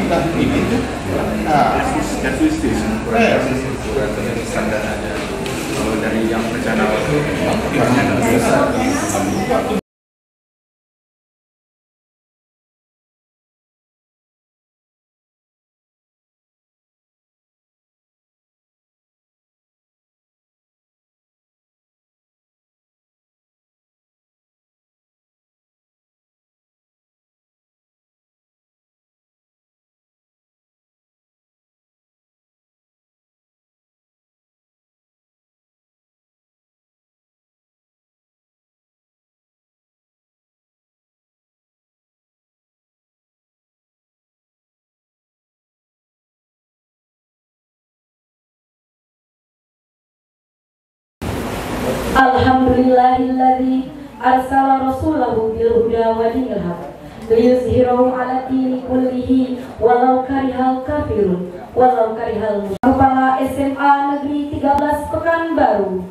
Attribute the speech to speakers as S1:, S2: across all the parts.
S1: kita ini
S2: kasuistis surat penulisan dan ada kalau dari yang rencana waktu besar.
S3: Alhamdulillahilladzi arsala rasulahu bil huda wa dinil haq liyuzhirahu 'ala dini kullihi walau karihal kafirun walau karihal Kepala SMA Negeri 13 Pekanbaru,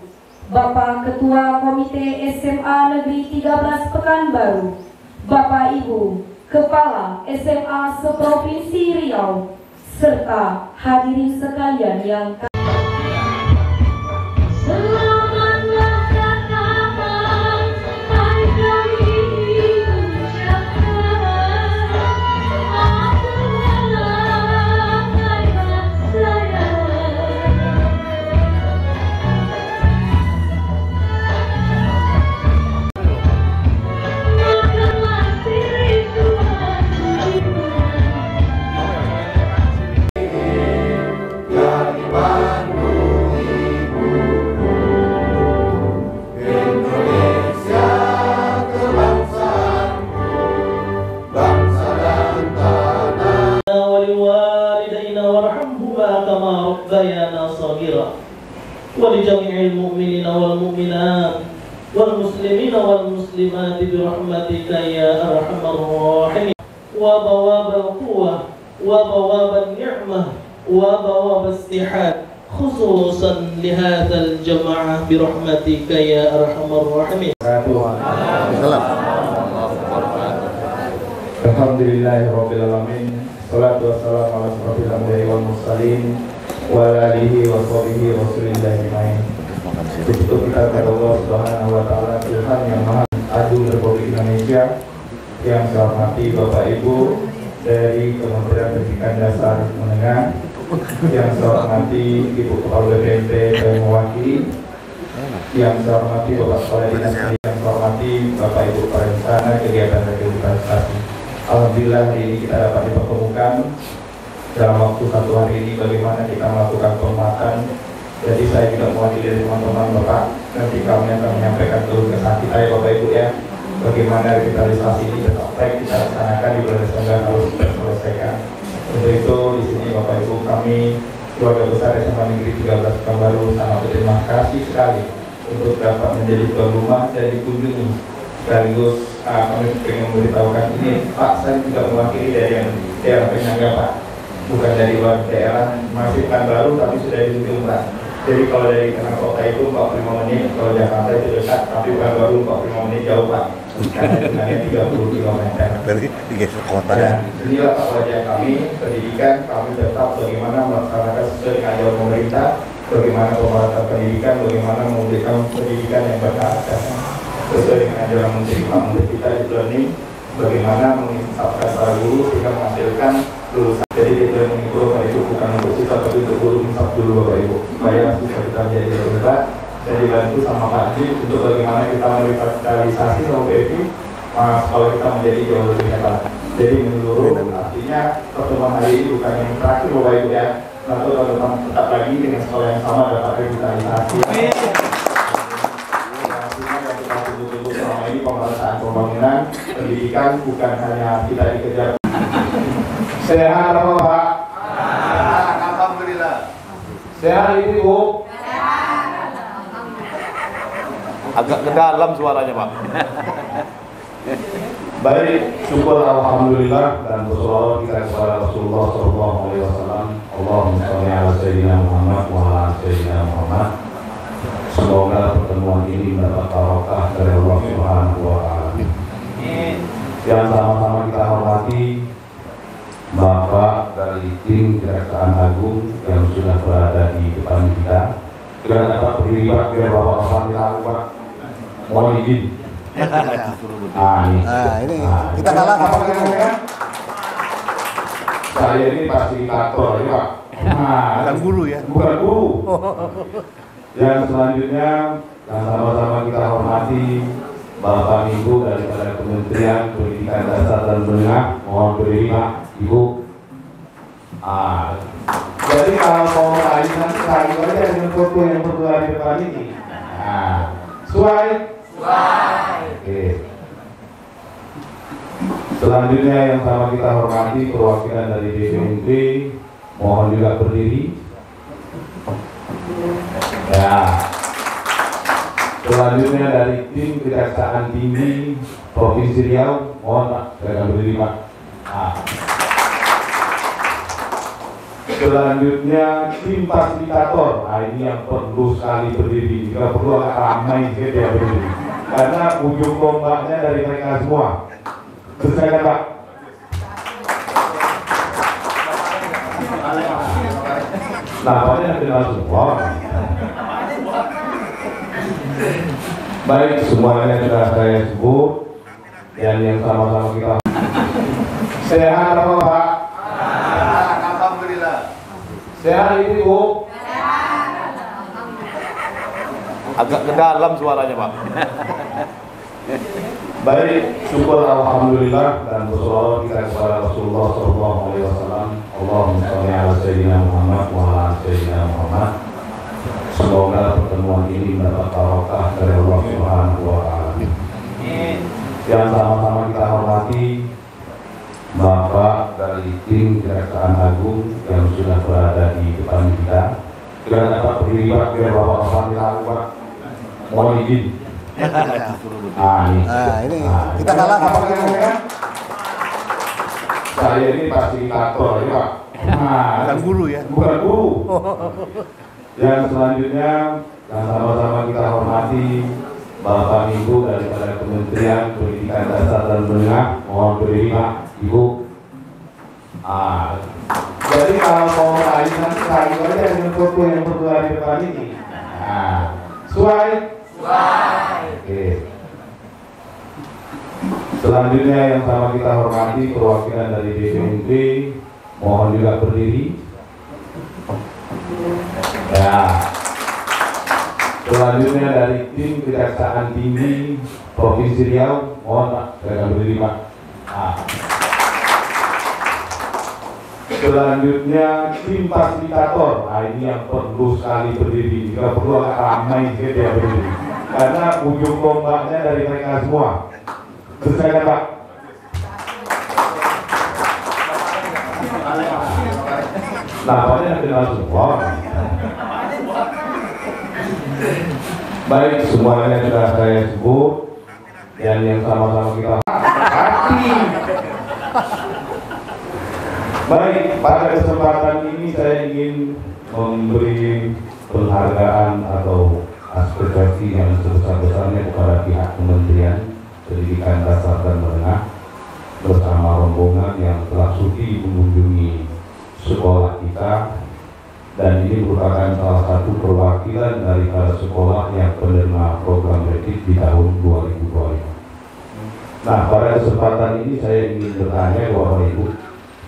S3: Bapak Ketua Komite SMA Negeri 13 Pekanbaru, Bapak Ibu Kepala SMA seprovinsi Riau, serta hadirin sekalian yang
S4: ولجميع المؤمنين والمؤمنات والمسلمين والمسلمات برحمتك يا أرحم الراحمين وبواب القوة وبواب النعمة وبواب الصحة خصوصا لهذا الجماعة برحمتك يا أرحم الراحمين.
S1: Alhamdulillahirabbil alamin. Shalatu wassalamu ala asyrofil anbiya'i wal mursalin wa alihi wa sahbihi rasulillahi ajmain. Untuk kita kepada Allah Subhanahu wa taala, Tuhan yang Maha Agung Republik Indonesia, yang saya hormati Bapak Ibu dari Kementerian Pendidikan Dasar Menengah, yang saya hormati Ibu Kepala BPNT dan mewakili, yang saya hormati Bapak Kepala Dinas, yang saya hormati Bapak Ibu Perencana Kegiatan Revitalisasi. Alhamdulillah hari ini kita dapat dipertemukan dalam waktu satu hari ini bagaimana kita melakukan penguatan. Jadi saya juga mewakili dari teman-teman Bapak, nanti kami akan menyampaikan keluh kesah kita ya Bapak Ibu ya, bagaimana revitalisasi ini tetap baik kita laksanakan di bulan Desember harus diselesaikan. Untuk itu di sini Bapak Ibu kami keluarga besar SMA Negeri 13 Pekanbaru sangat berterima kasih sekali untuk dapat menjadi tuan rumah dan dikunjungi. Sekaligus kami ingin memberitahukan ini Pak, saya juga mewakili dari daerah penyangga Pak, bukan dari luar daerah, masih Pekanbaru tapi sudah di ujung Pak. Jadi kalau dari tengah kota itu 45 menit, kalau Jakarta itu dekat, tapi Pekanbaru 45 menit jauh Pak, karena jalannya 30 km.
S5: Dari geser kota.
S1: Dan inilah Pak wajah kami, pendidikan kami tetap bagaimana melaksanakan sesuai dengan anjuran pemerintah, bagaimana pemerataan pendidikan, bagaimana memberikan pendidikan yang berkualitas sesuai dengan anjuran Menteri Pak Menteri kita di learning, bagaimana menginsapkan para guru sehingga menghasilkan lulusan. Jadi di learning itu bukan untuk siswa tapi untuk guru insap dulu Bapak Ibu, supaya siswa kita menjadi lebih hebat dan dibantu sama Pak Haji untuk bagaimana kita merevitalisasi sama BFI sekolah kita menjadi jauh lebih hebat. Jadi menyeluruh, artinya pertemuan hari ini bukan yang terakhir Bapak Ibu ya, atau teman-teman tetap lagi dengan sekolah yang sama dapat revitalisasi. Ini pemerataan pembangunan pendidikan bukan hanya kita dikejar. Sehat apa Pak?
S2: Alhamdulillah.
S1: Sehat Ibu?
S5: Agak ke dalam suaranya Pak.
S1: Baik, syukur alhamdulillah dan bersolawat kita kepada Rasulullah SAW. Allahumma sholli ala sayyidina Muhammad wa ala sayyidina Muhammad. Semoga pertemuan ini mendapat barokah dari Allah Subhanahu wa taala. Yang sama-sama kita hormati Bapak
S6: Bapak dari tim Kejaksaan Agung yang sudah berada di depan kita. Kita dapat berdiri Pak, biar Bapak-Bapak kita Pak. Mohon izin.
S5: Ini kita kalah apa
S6: namanya? Saya ini fasilitator ya Pak.
S5: bukan guru ya.
S6: Bukan guru. Yang selanjutnya yang sama-sama kita hormati Bapak Ibu daripada Kementerian Pendidikan Dasar dan Menengah, mohon berdiri Pak, Ibu. Jadi kalau mau lain nanti kayu aja dengan foto yang berdua di depan ini. Sesuai? Oke. Selanjutnya yang sama kita hormati perwakilan dari DPMP, mohon juga berdiri. Ya. Selanjutnya dari tim Kejaksaan Tinggi Provinsi Riau, mohon Pak, silakan berdiri Pak. Selanjutnya tim fasilitator, ini yang perlu sekali berdiri, jika perlu agak ramai gitu ya berdiri, karena ujung tombaknya dari mereka semua. Silakan Pak. Nah, Paknya kenal semua. Baik, semuanya sudah saya sebut, dan yang sama-sama kita. Sehat apa Pak?
S5: Alhamdulillah.
S6: Sehat ini Bu?
S5: Agak ke dalam suaranya Pak.
S6: Baik, syukur alhamdulillah dan bersolawat kita kepada Rasulullah SAW. Allahumma sholli ala sayyidina Muhammad wa ala sayyidina Muhammad. Semoga pertemuan ini mendapat barokah dari Allah Subhanahu wa taala. Yang sama-sama kita hormati Bapak dari tim Kejaksaan Agung yang sudah berada di depan kita. Kita dapat berdiri Pak, biar Bapak-Bapak kita Pak. Mohon izin.
S5: Ini kita kalah apa
S6: namanya? Saya ini fasilitator ya Pak.
S5: bukan guru ya.
S6: Bukan guru. Yang selanjutnya yang sama-sama kita hormati Bapak Ibu daripada Kementerian Pendidikan Dasar dan Menengah, mohon berdiri Pak, Ibu. Jadi kalau mau lain nanti kayu aja dengan foto yang berdua di depan ini. Sesuai? Oke. Selanjutnya yang sama kita hormati perwakilan dari DPMP, mohon juga berdiri. Ya. Selanjutnya dari tim Kejaksaan Tinggi Provinsi Riau, mohon Pak, silakan berdiri Pak. Selanjutnya tim fasilitator, ini yang perlu sekali berdiri, jika perlu agak ramai gitu ya berdiri, karena ujung tombaknya dari mereka semua. Silakan Pak. Nah, Paknya kenal semua. Baik, semuanya sudah saya sebut, dan yang sama-sama kita hati. Baik, pada kesempatan ini saya ingin memberi penghargaan atau apresiasi yang sebesar-besarnya kepada pihak Kementerian Pendidikan Dasar dan Menengah bersama rombongan yang telah sudi mengunjungi sekolah kita, dan ini merupakan salah satu perwakilan daripada sekolah yang penerima program kredit di tahun 2025. Nah, pada kesempatan ini saya ingin bertanya kepada Ibu,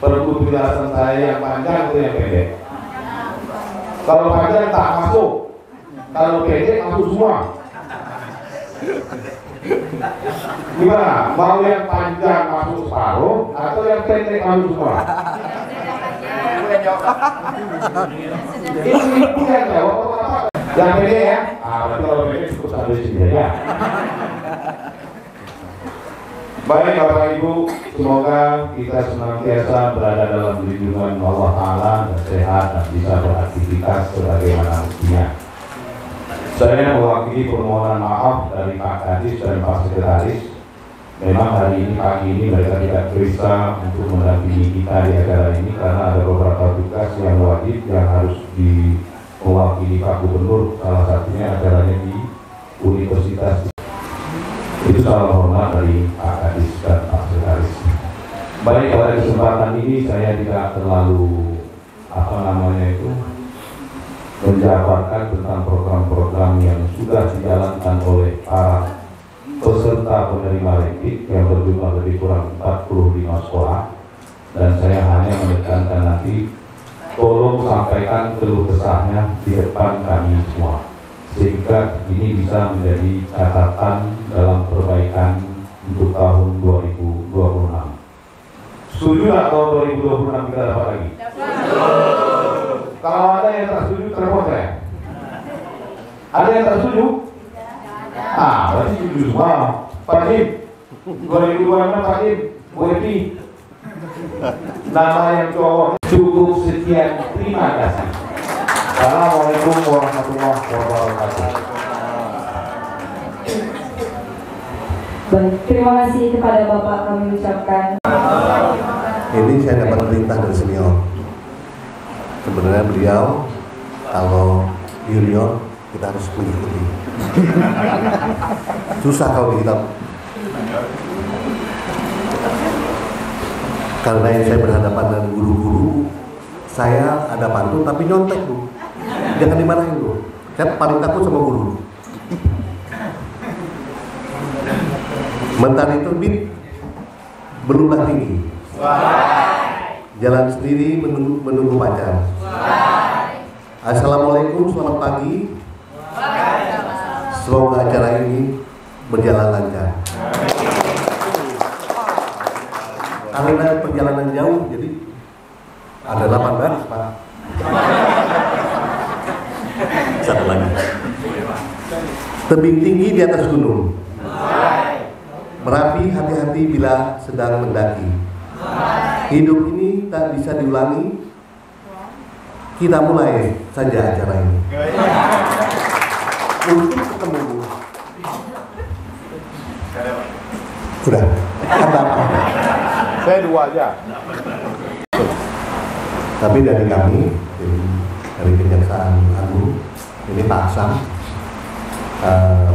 S6: perlu penjelasan saya yang panjang atau yang pendek? Kalau panjang tak masuk, kalau pendek masuk semua. Gimana? Mau yang panjang masuk separuh atau yang pendek masuk semua? Ini bukan jawab apa? Yang pendek ya? Berarti kalau pendek cukup sampai sini ya. Baik Bapak Ibu, semoga kita senantiasa berada dalam lindungan Allah Ta'ala dan sehat dan bisa beraktivitas sebagaimana mestinya. Saya mewakili permohonan maaf dari Pak Kadis dan Pak Sekretaris. Memang hari ini, pagi ini mereka tidak bisa untuk mendampingi kita di acara ini karena ada beberapa tugas yang wajib yang harus diwakili Pak Gubernur, salah satunya acaranya di Universitas. Itu salam hormat dari Pak Kadis dan Pak Sekretaris. Baik, pada kesempatan ini saya tidak terlalu menjabarkan tentang program-program yang sudah dijalankan oleh para peserta penerima redik yang berjumlah lebih kurang 45 sekolah, dan saya hanya menekankan nanti tolong sampaikan keluh kesahnya di depan kami semua, sehingga ini bisa menjadi catatan dalam perbaikan untuk tahun 2026. Setuju nggak tahun 2026 kita dapat lagi? Kalau ada yang tak setuju, telepon saya. Ada yang tak setuju? Berarti setuju semua. Pak Kim, 2026 Pak Kim, Bu Eki, nama yang cowok. Cukup sekian, terima kasih. Assalamualaikum warahmatullahi wabarakatuh.
S3: Baik, terima kasih kepada Bapak kami ucapkan.
S7: Ini saya dapat perintah dari senior. Sebenarnya beliau kalau junior kita harus mengikuti. Susah kalau kita. Karena yang saya berhadapan dengan guru-guru, saya ada pantun tapi nyontek Bu. Jangan dimarahin Bu. Saya paling takut sama guru. Mentari terbit berulah tinggi. Jalan sendiri menunggu pacar. Assalamualaikum, selamat pagi. Semoga acara ini berjalan lancar. Karena perjalanan jauh, jadi ada 8 baris Pak. Satu lagi. Tebing tinggi di atas gunung. Merapi, hati-hati bila sedang mendaki. Hidup ini tak bisa diulangi. Kita mulai saja acara ini. Untuk ketemu. Sudah. Apa?
S5: Saya 2 aja.
S7: Tapi dari kami, dari Kejaksaan Agung, ini Pak Sam,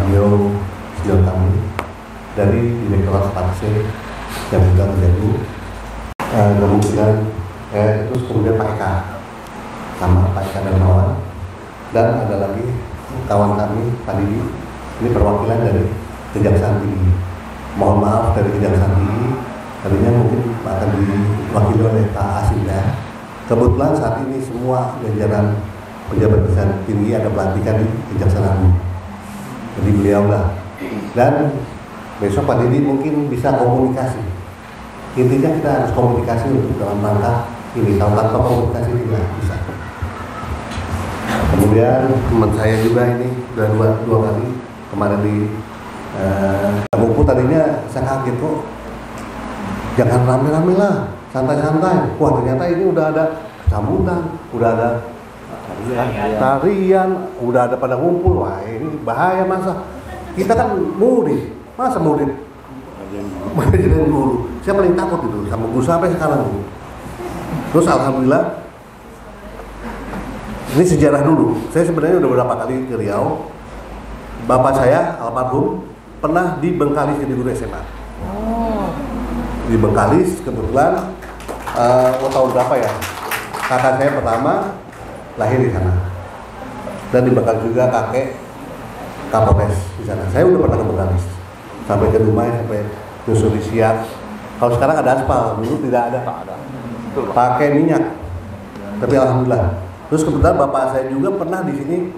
S7: beliau senior kami, dari Direktorat Paksir yang juga menjadi kemudian terus kemudian Pak Eka sama Pak Eka Darmawan, dan ada lagi kawan kami Pak Didi, ini perwakilan dari Kejaksaan Tinggi. Mohon maaf dari Kejaksaan Tinggi, tadinya mungkin akan diwakili oleh Pak Asinda. Kebetulan saat ini semua jajaran pejabat Kejaksaan Tinggi ada pelantikan di Kejaksaan Agung, jadi beliau lah. Dan besok Pak Didi mungkin bisa komunikasi. Intinya kita harus komunikasi untuk dalam rangka ini. Kalau tanpa komunikasi tidak bisa. Kemudian teman saya juga ini udah dua kali kemarin di buku tadinya saya kaget kok. Jangan rame-rame lah, santai-santai. Wah ternyata ini udah ada sambutan, udah ada tarian, udah ada pada ngumpul. Wah ini bahaya masa. Kita kan murid, masa murid jadi guru. Saya paling takut itu sama guru sampai sekarang. Terus alhamdulillah ini sejarah dulu. Saya sebenarnya udah beberapa kali ke Riau. Bapak saya almarhum pernah di Bengkalis jadi guru SMA. Di Bengkalis kebetulan tahun berapa ya? Kakak saya pertama lahir di sana. Dan di Bengkalis juga kakek Kapolres di sana. Saya udah pernah ke Bengkalis. Sampai ke rumah, sampai nyusuri siap. Kalau sekarang ada aspal, dulu tidak ada. Pakai minyak. Tapi alhamdulillah. Terus kebetulan bapak saya juga pernah di sini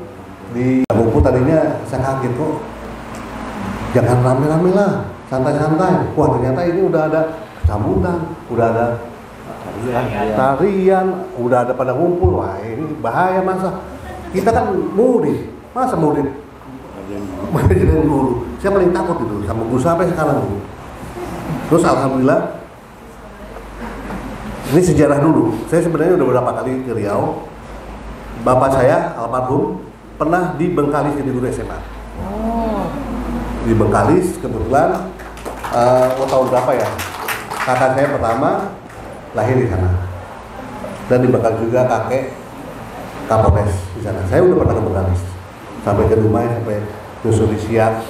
S7: di buku tadinya saya kaget kok. Jangan rame-rame lah, santai-santai. Wah ternyata ini udah ada sambutan, udah ada tarian, udah ada pada ngumpul. Wah ini bahaya masa. Kita kan murid, masa murid jadi guru. Saya paling takut itu sama guru sampai sekarang. Terus alhamdulillah ini sejarah dulu. Saya sebenarnya udah beberapa kali ke Riau. Bapak saya almarhum pernah di Bengkalis jadi guru SMA. Di Bengkalis kebetulan tahun berapa ya? Kakak saya pertama lahir di sana. Dan di Bengkalis juga kakek Kapolres di sana. Saya udah pernah ke Bengkalis. Sampai ke rumah, sampai nyusuri siap.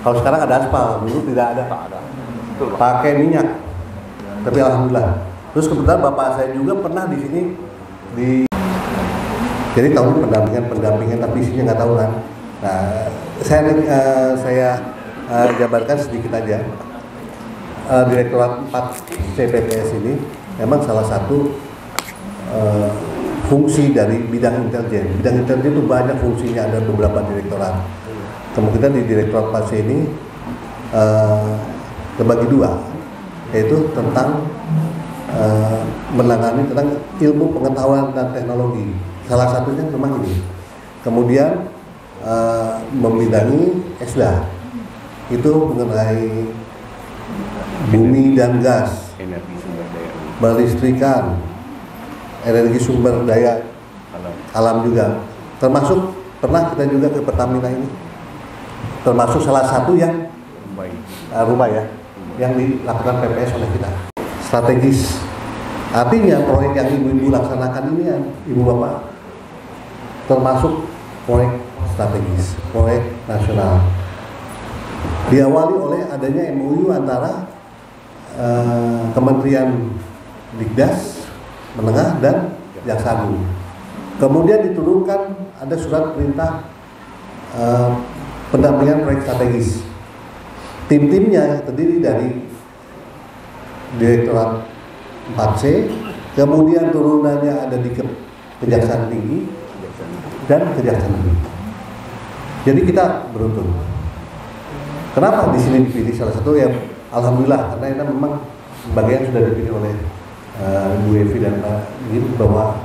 S7: Kalau sekarang ada aspal, dulu tidak ada. Pakai minyak. Tapi alhamdulillah. Terus kebetulan bapak saya juga pernah di sini jadi tahu pendampingan tapi isinya nggak tahu kan. Nah, saya jabarkan sedikit aja. Direktorat 4 CPPS ini memang salah satu fungsi dari bidang intelijen. Bidang intelijen itu banyak fungsinya, ada beberapa direktorat. Kemungkinan di Direktorat 4 ini terbagi dua, yaitu tentang menangani tentang ilmu pengetahuan dan teknologi. Salah satunya memang ini. Kemudian membidangi ESDA, itu mengenai bumi dan gas, melistrikan, energi sumber daya alam juga. Termasuk pernah kita juga ke Pertamina ini, termasuk salah satu yang rumah ya, yang dilakukan PPS oleh kita. Strategis, artinya proyek yang ibu-ibu laksanakan ini ya, ibu bapak, termasuk proyek strategis, proyek nasional. Diawali oleh adanya MOU antara Kementerian Dikdas Menengah dan Jaksa Agung. Kemudian diturunkan ada surat perintah pendampingan proyek strategis. Tim-timnya terdiri dari Direktorat 4C, kemudian turunannya ada di Kejaksaan Tinggi dan Kejaksaan Tinggi. Jadi kita beruntung. Kenapa di sini dipilih salah satu yang alhamdulillah, karena itu memang sebagian sudah dipilih oleh Bu Evi dan Pak Gim bahwa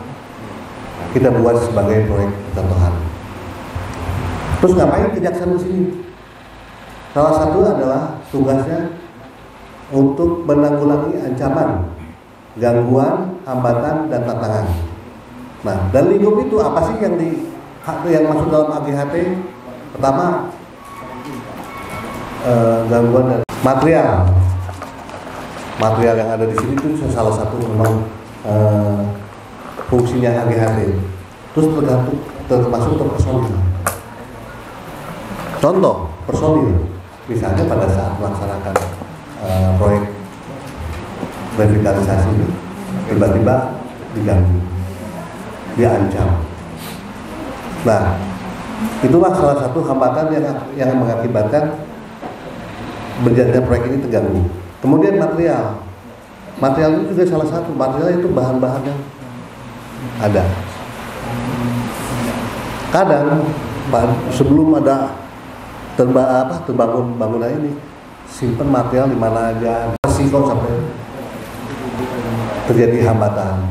S7: kita buat sebagai proyek contohan. Terus ngapain Kejaksaan di sini? Salah satu adalah tugasnya untuk menanggulangi ancaman, gangguan, hambatan, dan tantangan. Nah, dan lingkup itu apa sih yang masuk dalam AGHT? Pertama, gangguan dan material yang ada di sini itu salah satu memang fungsinya AGHT. Terus termasuk untuk personil. Contoh personil, misalnya pada saat melaksanakan proyek revitalisasi ini, tiba-tiba diganggu, diancam. Nah, itulah salah satu hambatan yang mengakibatkan berjalannya proyek ini terganggu. Kemudian material itu juga salah satu. Material itu bahan-bahan yang ada. Kadang sebelum ada terbangun bangunan ini, simpan material di mana aja, resiko sampai terjadi hambatan.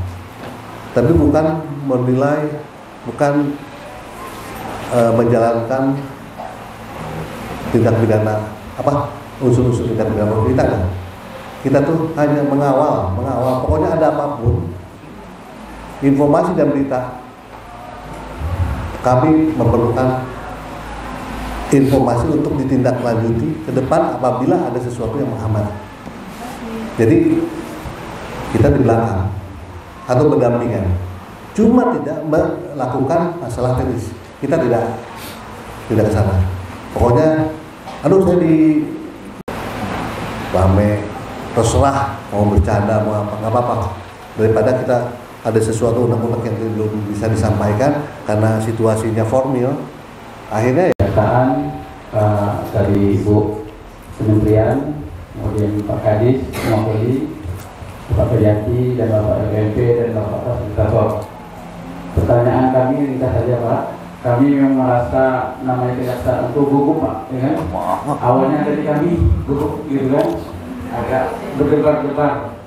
S7: Tapi bukan menilai, bukan menjalankan tindak pidana unsur-unsur tindak pidana pemerintah. Kita tuh hanya mengawal. Pokoknya ada apapun informasi dan berita, kami memerlukan informasi untuk ditindaklanjuti ke depan apabila ada sesuatu yang menghambat. Jadi kita di belakang atau berdampingan, cuma tidak melakukan masalah teknis. Kita tidak ke sana. Pokoknya, saya di rame, terserah mau bercanda mau apa, nggak apa-apa. Daripada kita ada sesuatu unek-unek yang belum bisa disampaikan karena situasinya formal, akhirnya
S8: Pernyataan dari Ibu Kementerian, kemudian Pak Kadis, Mapolri, Bapak Pejati, dan Bapak LKMP, dan Bapak Fasilitator. Pertanyaan kami ringkas saja Pak. Kami memang merasa namanya kejaksaan untuk gugup Pak, ya kan? Awalnya dari kami gugup gitu kan, agak berdebar-debar.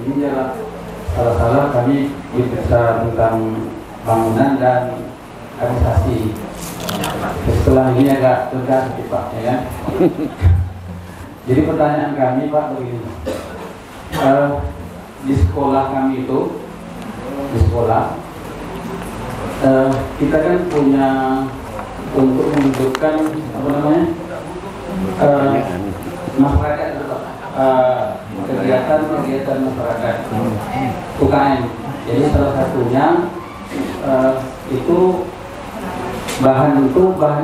S8: Ini adalah salah-salah kami diperiksa tentang bangunan dan administrasi. Setelah ini agak tegas Pak, ya kan? Jadi pertanyaan kami Pak begini, di sekolah kami itu, kita kan punya untuk menunjukkan masyarakat, kegiatan masyarakat UKM. Jadi salah satunya itu bahan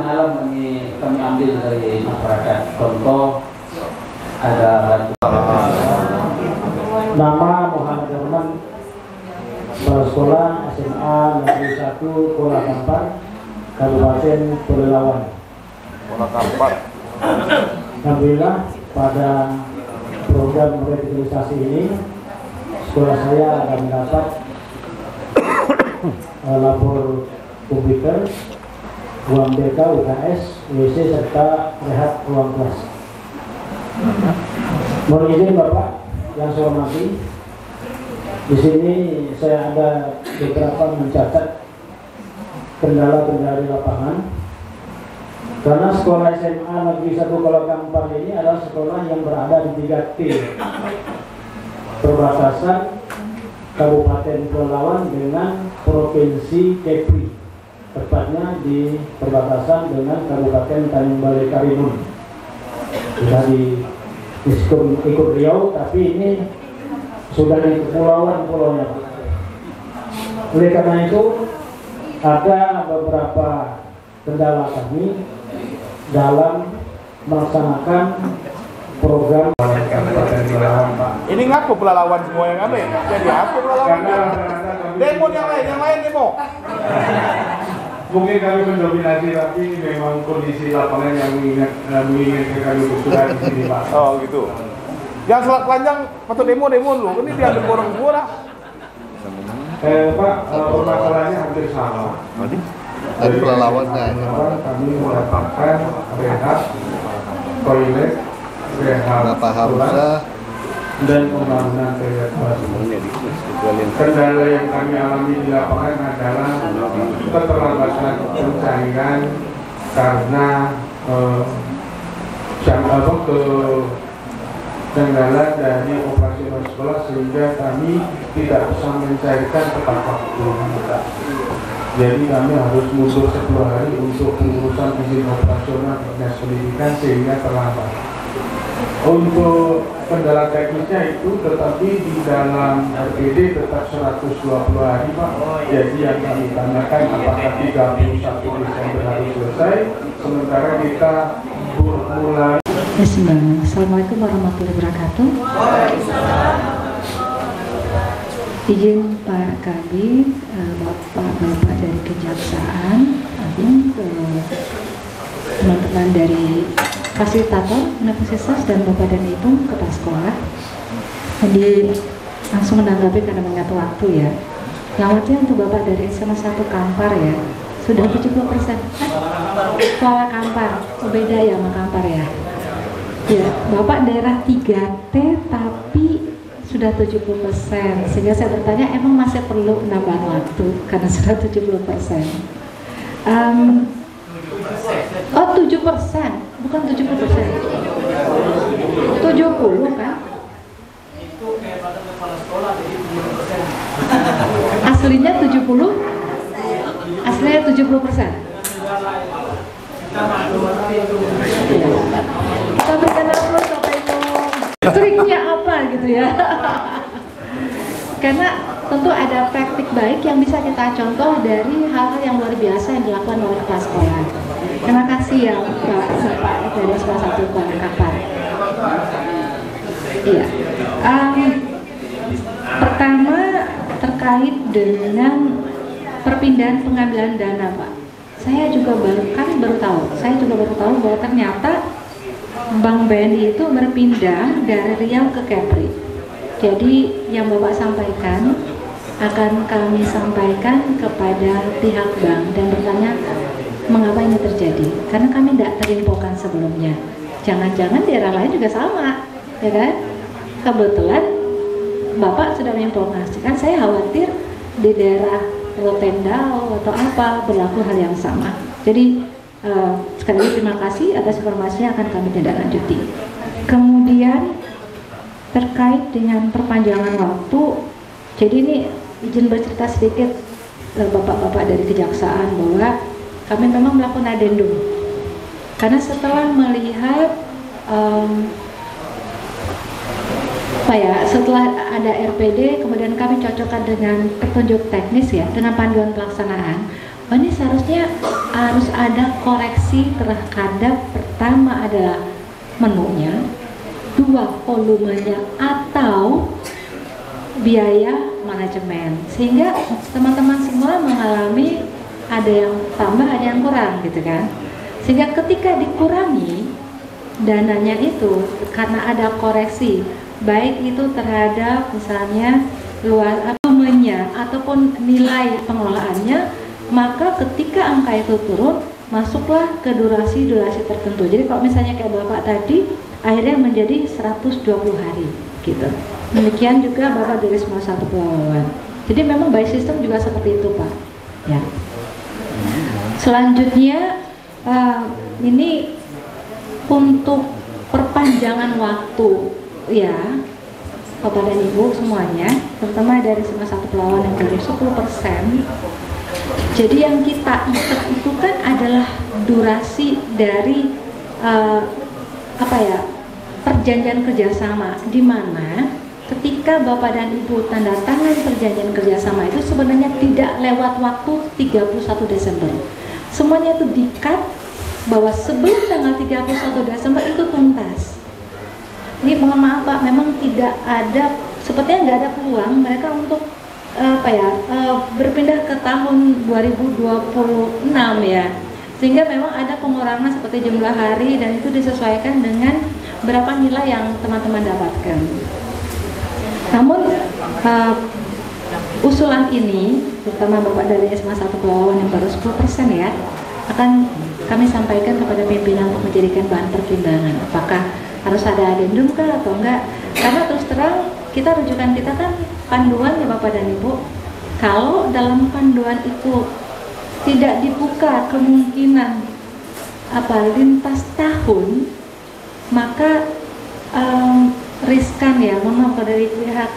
S8: alam kami ambil dari masyarakat. Contoh ada
S9: Nama Muhammad Rahman, Kepala Sekolah SMA Negeri 1 Kuala Kampar, Kabupaten Pelalawan.
S5: Kuala Kampar.
S9: Alhamdulillah pada program revitalisasi ini sekolah saya akan mendapat lapor komputer, ruang BK, UKS, WC serta rehat ruang kelas. Mohon izin Bapak yang saya hormati, di sini saya ada beberapa mencatat kendala-kendala di lapangan. Karena sekolah SMA Negeri 1 Kuala Kampar ini adalah sekolah yang berada di 3T, perbatasan Kabupaten Pelalawan dengan Provinsi Kepri, tepatnya di perbatasan dengan Kabupaten Tanjung Balai Karimun. Sudah di ikut Riau, tapi ini sudah di kepulauan pulaunya. Oleh karena itu ada beberapa kendala kami dalam melaksanakan program.
S5: Ini ngaku Pelalawan semua yang aneh. Jadi apa Pelalawan? Demo yang lain demo.
S1: Mungkin kami mendominasi, tapi memang kondisi lapangan yang menginginkan kami bersuara di sini, Pak.
S5: Oh gitu. Yang selat panjang patut demo dulu. Ini diambil borong semua dah.
S1: Pak, permasalahannya hampir sama.
S7: Dari Pelalawan
S1: kami mendapatkan rehab, toilet, rehab sekolah, dan pembangunan toilet baru. Kendala yang kami alami di lapangan adalah keterlambatan pencairan karena kendala dari operasional sekolah, sehingga kami tidak bisa mencairkan tepat waktu. Jadi kami harus mundur 10 hari untuk pengurusan izin operasional dinas pendidikan, sehingga terlambat. Untuk kendala teknisnya itu, tetapi di dalam RPD tetap 120 hari, Pak. Jadi yang kami tanyakan apakah 31 Desember harus selesai, sementara kita mulai.
S10: Assalamualaikum warahmatullahi wabarakatuh. Izin Pak Kabid, Bapak-Bapak dari Kejaksaan Agung, teman-teman dari fasilitator universitas, dan Bapak dan Ibu kepala sekolah. Jadi langsung menanggapi karena mengingat waktu ya. Selamatnya untuk Bapak dari SMA 1 Kampar ya, sudah 70%. Kuala Kampar, beda ya sama Kampar ya. Ya, Bapak daerah 3T tapi sudah 70%, sehingga saya bertanya emang masih perlu penambahan waktu karena sudah 70%. Oh 7%, bukan 70%. 70 kan? Aslinya 70, aslinya 70%. Kita berikan aplaus Bapak Ibu. Triknya apa gitu ya? Karena tentu ada praktik baik yang bisa kita contoh dari hal-hal yang luar biasa yang dilakukan oleh kepala sekolah. Terima kasih ya Bapak dari sekolah 1 Kuala Kampar. Iya. Pertama terkait dengan perpindahan pengambilan dana, Pak. Kami baru tahu. Saya juga baru tahu bahwa ternyata Bank BNI itu berpindah dari Riau ke Kepri. Jadi yang Bapak sampaikan akan kami sampaikan kepada pihak bank dan bertanya mengapa ini terjadi. Karena kami tidak terinfokan sebelumnya. Jangan-jangan daerah lain juga sama, ya kan? Kebetulan Bapak sudah menginformasikan, saya khawatir di daerah Rotendao atau apa berlaku hal yang sama. Jadi sekali lagi terima kasih atas informasinya, akan kami tindak lanjuti. Kemudian terkait dengan perpanjangan waktu, jadi ini izin bercerita sedikit Bapak-bapak dari Kejaksaan bahwa kami memang melakukan adendum karena setelah melihat setelah ada RPD, kemudian kami cocokkan dengan petunjuk teknis ya, dengan panduan pelaksanaan. Ini seharusnya harus ada koreksi terhadap, pertama adalah menunya, 2 volumenya, atau biaya manajemen, sehingga teman-teman semua mengalami ada yang tambah, ada yang kurang gitu kan. Sehingga ketika dikurangi dananya itu karena ada koreksi, baik itu terhadap misalnya luas volumenya ataupun nilai pengelolaannya, maka ketika angka itu turun, masuklah ke durasi tertentu. Jadi kalau misalnya kayak Bapak tadi, akhirnya menjadi 120 hari gitu. Demikian juga Bapak dari semua satu pelawan. Jadi memang by system juga seperti itu, Pak. Ya. Selanjutnya ini untuk perpanjangan waktu, ya, Bapak dan Ibu semuanya, terutama dari semua satu pelawan yang dari 10%. Jadi yang kita ikat itu kan adalah durasi dari perjanjian kerjasama, di mana ketika Bapak dan Ibu tanda tangan perjanjian kerjasama itu sebenarnya tidak lewat waktu 31 Desember. Semuanya itu di-cut bahwa sebelum tanggal 31 Desember itu tuntas. Ini mohon maaf Pak, memang tidak ada, sepertinya nggak ada peluang mereka untuk berpindah ke tahun 2026 ya. Sehingga memang ada pengurangan seperti jumlah hari dan itu disesuaikan dengan berapa nilai yang teman-teman dapatkan. Namun usulan ini, terutama Bapak dari SMA 1 Pelawan yang baru 10% ya, akan kami sampaikan kepada pimpinan untuk menjadikan bahan pertimbangan. Apakah harus ada adendum kah atau enggak? Karena terus terang rujukan kita kan panduan ya Bapak dan Ibu. Kalau dalam panduan itu tidak dibuka kemungkinan lintas tahun, maka riskan ya, mohon maaf dari pihak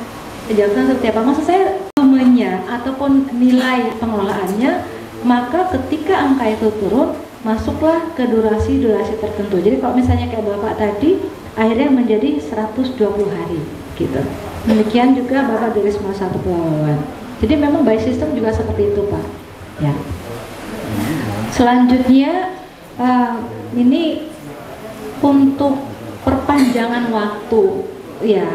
S10: kejaksaan seperti apa. Maksud saya volumenya ataupun nilai pengelolaannya, maka ketika angka itu turun, masuklah ke durasi tertentu. Jadi kalau misalnya kayak Bapak tadi, akhirnya menjadi 120 hari gitu. Demikian juga Bapak dari semua satu pelawan. Jadi memang by system juga seperti itu Pak. Ya. Selanjutnya ini untuk perpanjangan waktu ya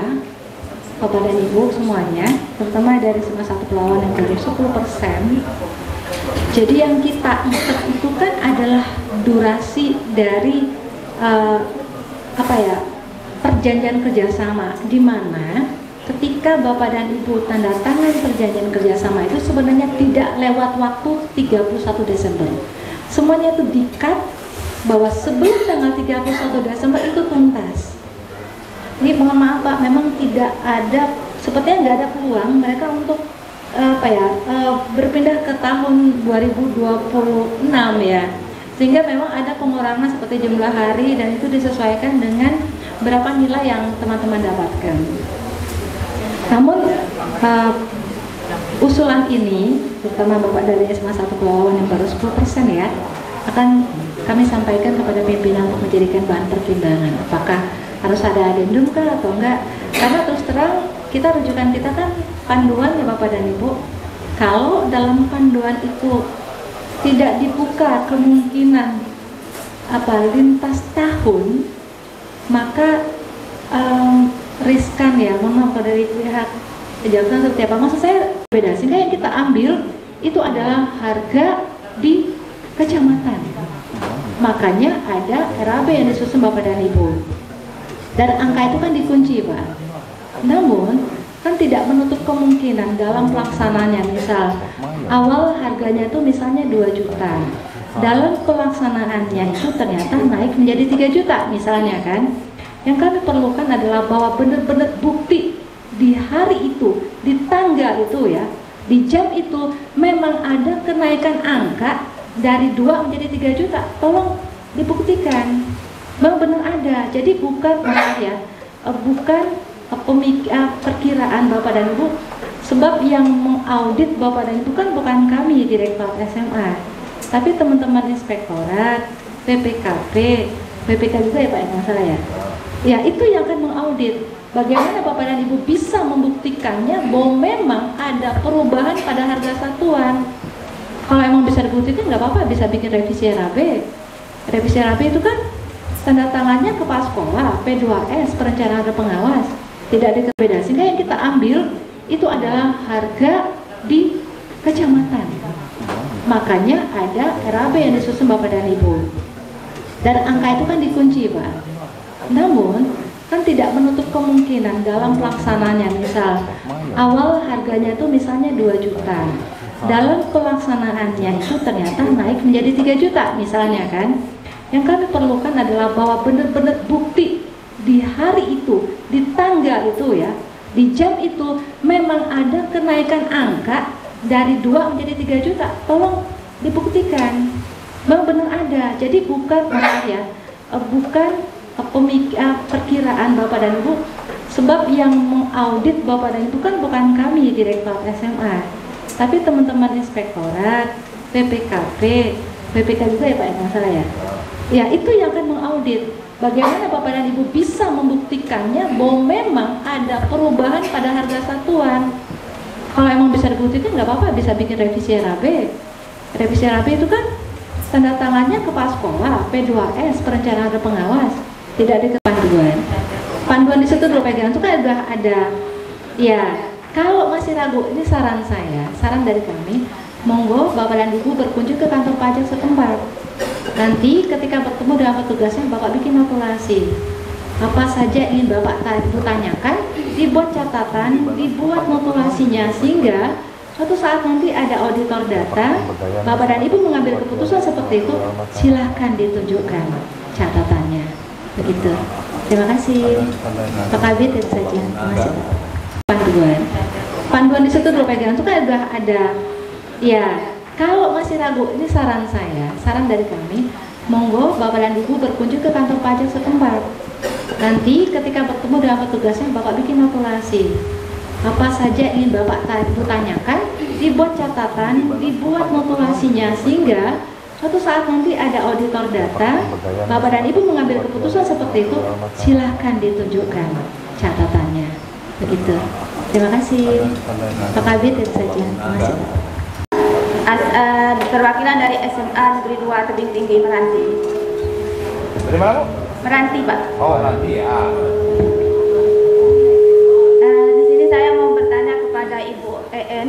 S10: Bapak dan Ibu semuanya, terutama dari semua satu pelawan yang dari 10%. Jadi yang kita ikat itu kan adalah durasi dari perjanjian kerjasama, di mana ketika Bapak dan Ibu tanda tangan perjanjian kerjasama itu sebenarnya tidak lewat waktu 31 Desember. Semuanya itu di-cut bahwa sebelum tanggal 31 Desember itu tuntas. Ini mohon maaf Pak, memang tidak ada, sepertinya nggak ada peluang mereka untuk berpindah ke tahun 2026 ya. Sehingga memang ada pengurangan seperti jumlah hari dan itu disesuaikan dengan berapa nilai yang teman-teman dapatkan. Namun usulan ini, terutama Bapak dari SMA 1 Pelawan yang baru 10% ya, akan kami sampaikan kepada pimpinan untuk menjadikan bahan pertimbangan. Apakah harus ada adendum kah atau enggak? Karena terus terang rujukan kita kan panduan ya Bapak dan Ibu. Kalau dalam panduan itu tidak dibuka kemungkinan lintas tahun, maka riskan ya, mohon maaf dari pihak kejaksaan seperti apa. Maksud saya beda, sehingga yang kita ambil itu adalah harga di kecamatan. Makanya ada RAB yang disusun Bapak dan Ibu. Dan angka itu kan dikunci Pak. Namun kan tidak menutup kemungkinan dalam pelaksanaannya, misal awal harganya itu misalnya 2 juta, dalam pelaksanaannya itu ternyata naik menjadi 3 juta misalnya kan. Yang kami perlukan adalah bahwa benar-benar bukti di hari itu, di tanggal itu ya, di jam itu memang ada kenaikan angka dari 2 menjadi 3 juta. Tolong dibuktikan memang benar ada. Jadi bukan perkiraan Bapak dan Ibu, sebab yang mengaudit Bapak dan Ibu kan bukan kami Direktorat SMA, tapi teman-teman inspektorat, PPKP, BPK juga ya Pak, yang salah ya. Ya itu yang akan mengaudit. Bagaimana Bapak dan Ibu bisa membuktikannya bahwa memang ada perubahan pada harga satuan. Kalau emang bisa dibuktikan nggak apa-apa, bisa bikin revisi RAB. Revisi RAB itu kan tanda tangannya kepala sekolah, P2S, perencanaan dan pengawas, tidak ada beda. Sehingga yang kita ambil itu adalah harga di kecamatan. Makanya ada RAB yang disusun Bapak dan Ibu. Dan angka itu kan dikunci, Pak. Namun kan tidak menutup kemungkinan dalam pelaksanaannya, misal awal harganya itu misalnya 2 juta, dalam pelaksanaannya itu ternyata naik menjadi 3 juta misalnya kan. Yang kami perlukan adalah bahwa benar-benar bukti di hari itu, di tanggal itu ya, di jam itu memang ada kenaikan angka dari 2 menjadi 3 juta. Tolong dibuktikan memang benar ada. Jadi bukan bukan perkiraan Bapak dan Ibu, sebab yang mengaudit Bapak dan Ibu kan bukan kami Direktorat SMA, tapi teman-teman inspektorat, PPKP, PPK juga ya Pak, yang salah ya. Ya, itu yang akan mengaudit. Bagaimana Bapak dan Ibu bisa membuktikannya bahwa memang ada perubahan pada harga satuan. Kalau emang bisa dibuktikan nggak apa-apa, bisa bikin revisi RAB. Revisi RAB itu kan tanda tangannya kepala sekolah, P2S, perencanaan dan pengawas, tidak ada panduan. Panduan di situ dulu pegangan itu kan udah ada. Ya, kalau masih ragu, ini saran saya, saran dari kami, monggo Bapak dan Ibu berkunjung ke kantor pajak setempat. Nanti ketika bertemu dengan petugasnya, Bapak bikin notulasi. Apa saja ingin Bapak Ibu tanyakan, dibuat catatan, dibuat notulasinya, sehingga suatu saat nanti ada auditor data, Bapak dan Ibu mengambil keputusan seperti itu, silahkan ditunjukkan catatannya. Begitu. Terima kasih. Pak Kabit itu saja. Terima kasih. Panduan di situ dulu pegangan itu kan udah ada. Ya, kalau masih ragu, ini saran saya, saran dari kami, monggo Bapak dan Ibu berkunjung ke kantor pajak setempat. Nanti ketika bertemu dengan petugasnya, Bapak bikin notulasi. Apa saja ingin Bapak Ibu tanyakan, dibuat catatan, dibuat notulasinya, sehingga suatu saat nanti ada auditor data, Bapak dan Ibu mengambil keputusan seperti itu, silahkan ditunjukkan catatannya. Begitu. Terima kasih. Pak Kabit itu saja. Terima kasih.
S11: Perwakilan dari SMA Negeri 2 Tebing Tinggi Meranti.
S5: Dari mana, Bu?
S11: Meranti, Pak.
S5: Oh, Meranti ya.
S11: Di sini saya mau bertanya kepada Ibu EN.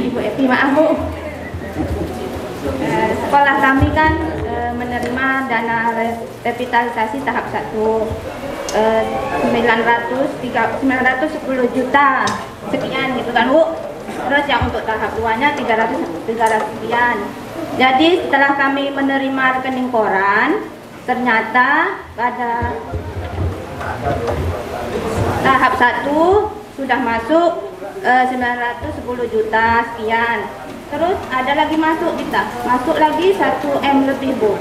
S11: Ibu Epi, maaf Bu. Sekolah kami kan menerima dana revitalisasi tahap 1 910 juta sekian gitu kan Bu. Terus yang untuk tahap 2-nya 300 sekian. Jadi setelah kami menerima rekening koran, ternyata pada tahap 1 sudah masuk 910 juta sekian. Terus ada lagi masuk lagi 1 M lebih Bu.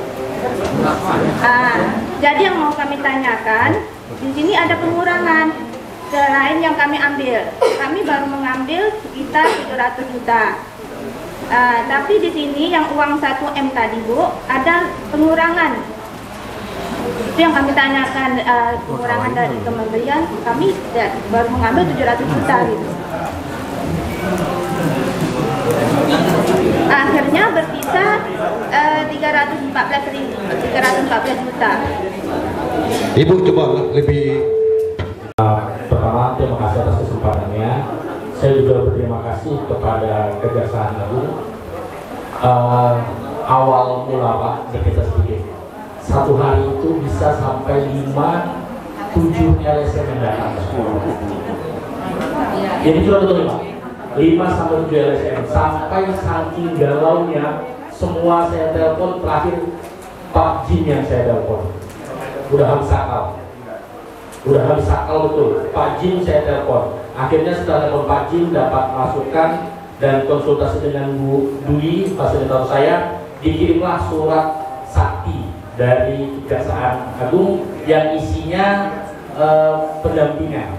S11: Jadi yang mau kami tanyakan, di sini ada pengurangan selain yang kami ambil. Kami baru mengambil sekitar 700 juta. Tapi di sini yang uang 1 M tadi Bu, ada pengurangan. Itu yang kami tanyakan, pengurangan dari kementerian, kami baru mengambil 700 juta gitu. Akhirnya bersisa 314 juta.
S12: Ibu coba lebih.
S1: Pertama, terima kasih atas kesempatannya. Saya juga berterima kasih kepada Kejaksaan Agung. Awal mula Pak, berkisar sedikit. Satu hari itu bisa sampai 5-7 LSM yang datang. Jadi sudah betul Pak. 5-7 LSM sampai saking galaunya semua saya telepon, terakhir Pak Jim yang saya telepon. Udah habis akal betul. Pak Jim saya telepon. Akhirnya setelah telepon Pak Jim dapat masukan dan konsultasi dengan Bu Dwi, fasilitator saya, dikirimlah surat sakti dari Kejaksaan Agung yang isinya pendampingan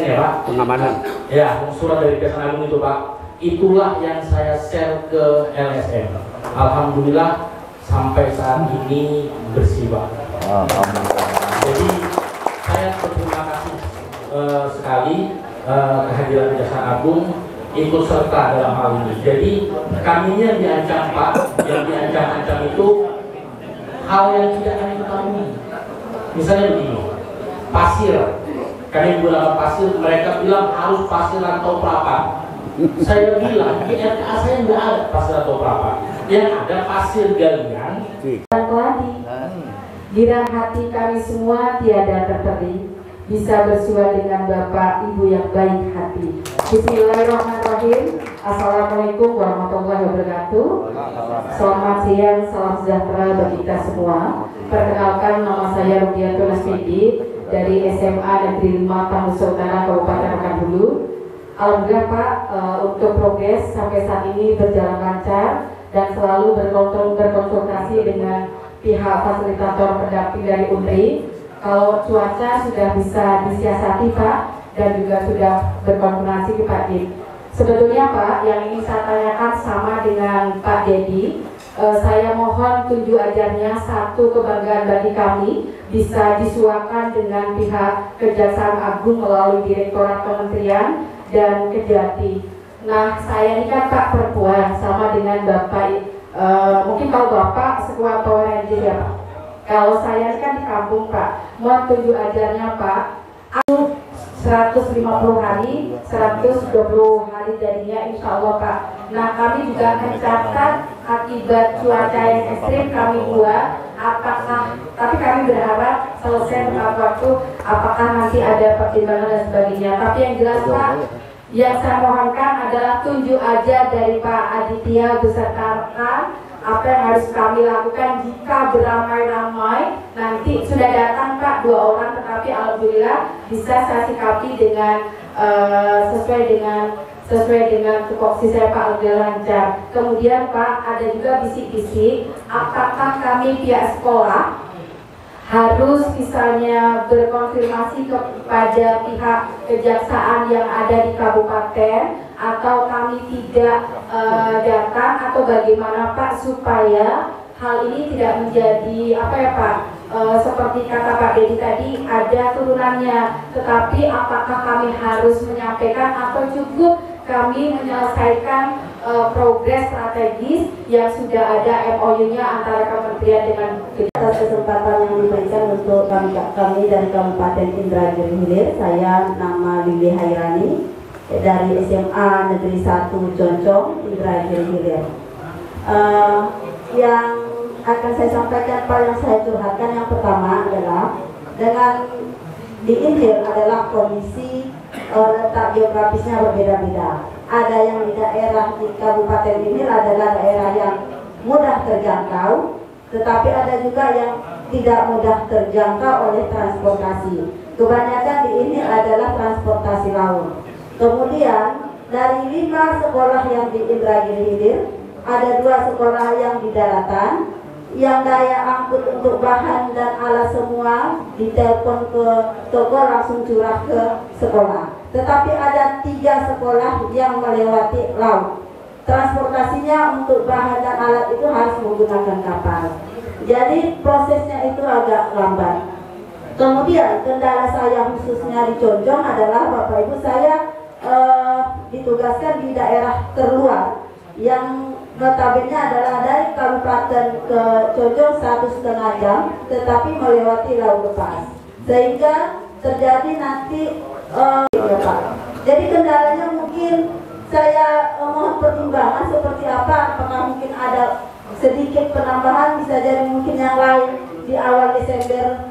S1: ya Pak,
S12: Pengamanan.
S1: Ya, surat dari Kejaksaan Agung itu Pak, itulah yang saya share ke LSM. Alhamdulillah sampai saat ini bersih Pak. Jadi saya berterima kasih sekali kehadiran Kejaksaan Agung ikut serta dalam hal ini. Jadi kaminya diancam Pak, yang diancam itu hal yang tidak kami ketahui. Misalnya begini, pasir
S4: Kami menggunakan pasir, mereka bilang harus pasir atau pelapa. Saya bilang di RKA saya nggak ada pasir atau pelapa, yang ada pasir galian
S3: dan keladi. Girang hati kami semua tiada terteri, bisa bersua dengan Bapak Ibu yang baik hati. Bismillahirrahmanirrahim. Assalamualaikum warahmatullahi wabarakatuh. Selamat siang, salam sejahtera bagi kita semua. Perkenalkan, nama saya Rudianto Nasmidi dari SMA Negeri 5 Tangusul Utara, Kabupaten Pekanbaru Hulu. Alhamdulillah Pak, untuk progres sampai saat ini berjalan lancar dan selalu berkonsultasi dengan pihak fasilitator pendamping dari UNRI. Kalau cuaca sudah bisa disiasati Pak, dan juga sudah berkonfirmasi ke Pak Dik. Sebetulnya Pak, yang ingin saya tanyakan sama dengan Pak Dedi. Saya mohon tunjuk ajarnya satu kebanggaan bagi kami bisa disuakan dengan pihak Kejaksaan Agung melalui Direktorat Kementerian dan Kejati. Nah, saya ini kan Pak perempuan sama dengan Bapak. Mungkin kalau Bapak sekuat Power Ranger ya Pak. Kalau saya ini kan di kampung Pak, mohon tunjuk ajarnya Pak. 150 hari, 120 hari jadinya insya Allah Pak. Nah kami juga akan catat akibat cuaca yang ekstrim kami buat apakah, tapi kami berharap selesai tepat waktu, apakah nanti ada pertimbangan dan sebagainya. Tapi yang jelas Pak, yang saya mohonkan adalah tunjuk aja dari Pak Aditya beserta rekan apa yang harus kami lakukan jika beramai-ramai. Nanti sudah datang Pak 2 orang, tetapi alhamdulillah bisa saya sikapi dengan sesuai dengan tupoksi saya Pak, alhamdulillah lancar. Kemudian Pak, ada juga bisik-bisik apakah kami pihak sekolah harus misalnya berkonfirmasi kepada pihak kejaksaan yang ada di kabupaten, atau kami tidak datang, atau bagaimana Pak supaya hal ini tidak menjadi apa ya Pak, seperti kata Pak Dedi tadi ada turunannya, tetapi apakah kami harus menyampaikan atau cukup kami menyelesaikan progres strategis yang sudah ada MOU-nya antara kementerian dengan atas kesempatan yang diberikan untuk kami dari Kabupaten Indragiri Hilir. Saya nama Lili Hairani dari SMA Negeri 1 Joncong, Indragiri Hilir. Yang akan saya sampaikan Pak, yang saya curhatkan yang pertama adalah dengan di Hilir adalah kondisi letak geografisnya berbeda-beda. Ada yang di daerah di Kabupaten Hilir adalah daerah yang mudah terjangkau, tetapi ada juga yang tidak mudah terjangkau oleh transportasi. Kebanyakan di ini adalah transportasi laut. Kemudian dari 5 sekolah yang di Indragiri Hilir, ada 2 sekolah yang di daratan, yang daya angkut untuk bahan dan alat semua ditelepon ke toko langsung curah ke sekolah. Tetapi ada 3 sekolah yang melewati laut. Transportasinya untuk bahan dan alat itu harus menggunakan kapal. Jadi prosesnya itu agak lambat. Kemudian kendala saya khususnya di Jonjong adalah Bapak Ibu, saya ditugaskan di daerah terluar yang notabene adalah dari Kabupaten ke Jonjong 1,5 jam, tetapi melewati laut lepas, sehingga terjadi nanti jadi kendalanya mungkin saya mohon pertimbangan seperti apa, apakah mungkin ada sedikit penambahan, bisa jadi mungkin yang lain di awal Desember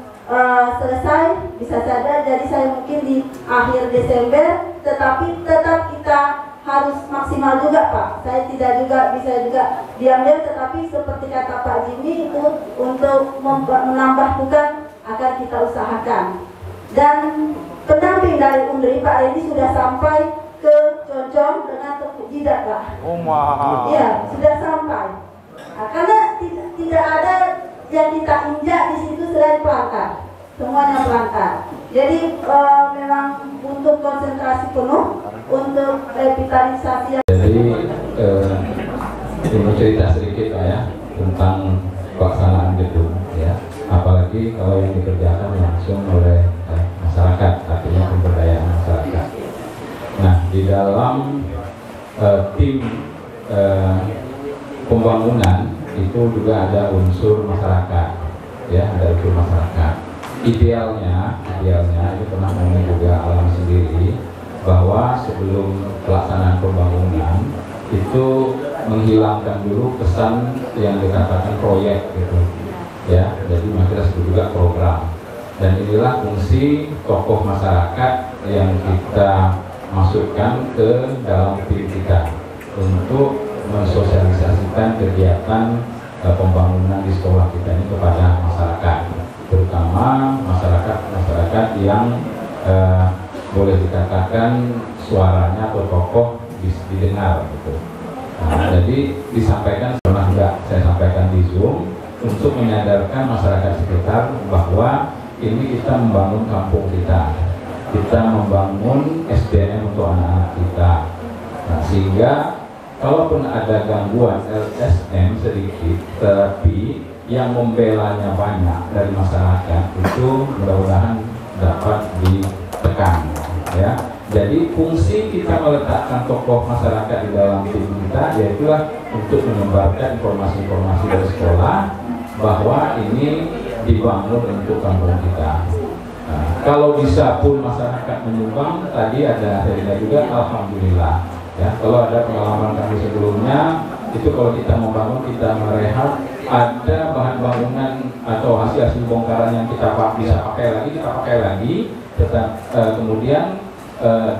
S3: selesai, bisa saja jadi saya mungkin di akhir Desember, tetapi tetap kita harus maksimal juga Pak. Saya tidak juga bisa juga diambil, tetapi seperti kata Pak Jimmy itu untuk menambah tugas akan kita usahakan. Dan pendamping dari UNRI Pak Reni sudah sampai ke Jonjong dengan tepuk jidat Pak.
S5: Oh wow.
S3: Iya, sudah sampai. Nah, karena tidak ada yang kita injak di situ selain pelanggar, semuanya pelanggar. Jadi memang untuk konsentrasi penuh untuk revitalisasi.
S8: Jadi ini cerita sedikit Pak ya tentang pelaksanaan gedung ya, apalagi kalau yang dikerjakan langsung oleh masyarakat, artinya pemberdayaan masyarakat. Nah di dalam tim pembangunan itu juga ada unsur masyarakat ya, ada unsur masyarakat.
S13: idealnya itu pernah kami juga alami sendiri bahwa sebelum pelaksanaan pembangunan itu menghilangkan dulu kesan yang dikatakan proyek gitu ya, jadi kita sebut juga program. Dan inilah fungsi tokoh masyarakat yang kita masukkan ke dalam tim kita untuk mensosialisasikan kegiatan pembangunan di sekolah kita ini kepada masyarakat, terutama masyarakat yang boleh dikatakan suaranya atau tokoh didengar gitu. Nah, jadi disampaikan, pernah juga saya sampaikan di Zoom untuk menyadarkan masyarakat sekitar bahwa ini kita membangun kampung kita membangun SDM untuk anak-anak kita. Nah, sehingga kalaupun ada gangguan LSM sedikit, terapi yang membelanya banyak dari masyarakat itu mudah-mudahan dapat ditekan ya. Jadi fungsi kita meletakkan tokoh masyarakat di dalam tim kita yaitulah untuk menyebarkan informasi-informasi dari sekolah bahwa ini dibangun untuk kampung kita. Nah, kalau bisa pun masyarakat menyumbang, tadi ada juga alhamdulillah ya. Kalau ada pengalaman kami sebelumnya itu kalau kita membangun, kita merehab, ada bahan bangunan atau hasil bongkaran yang kita bisa pakai lagi, tetap kemudian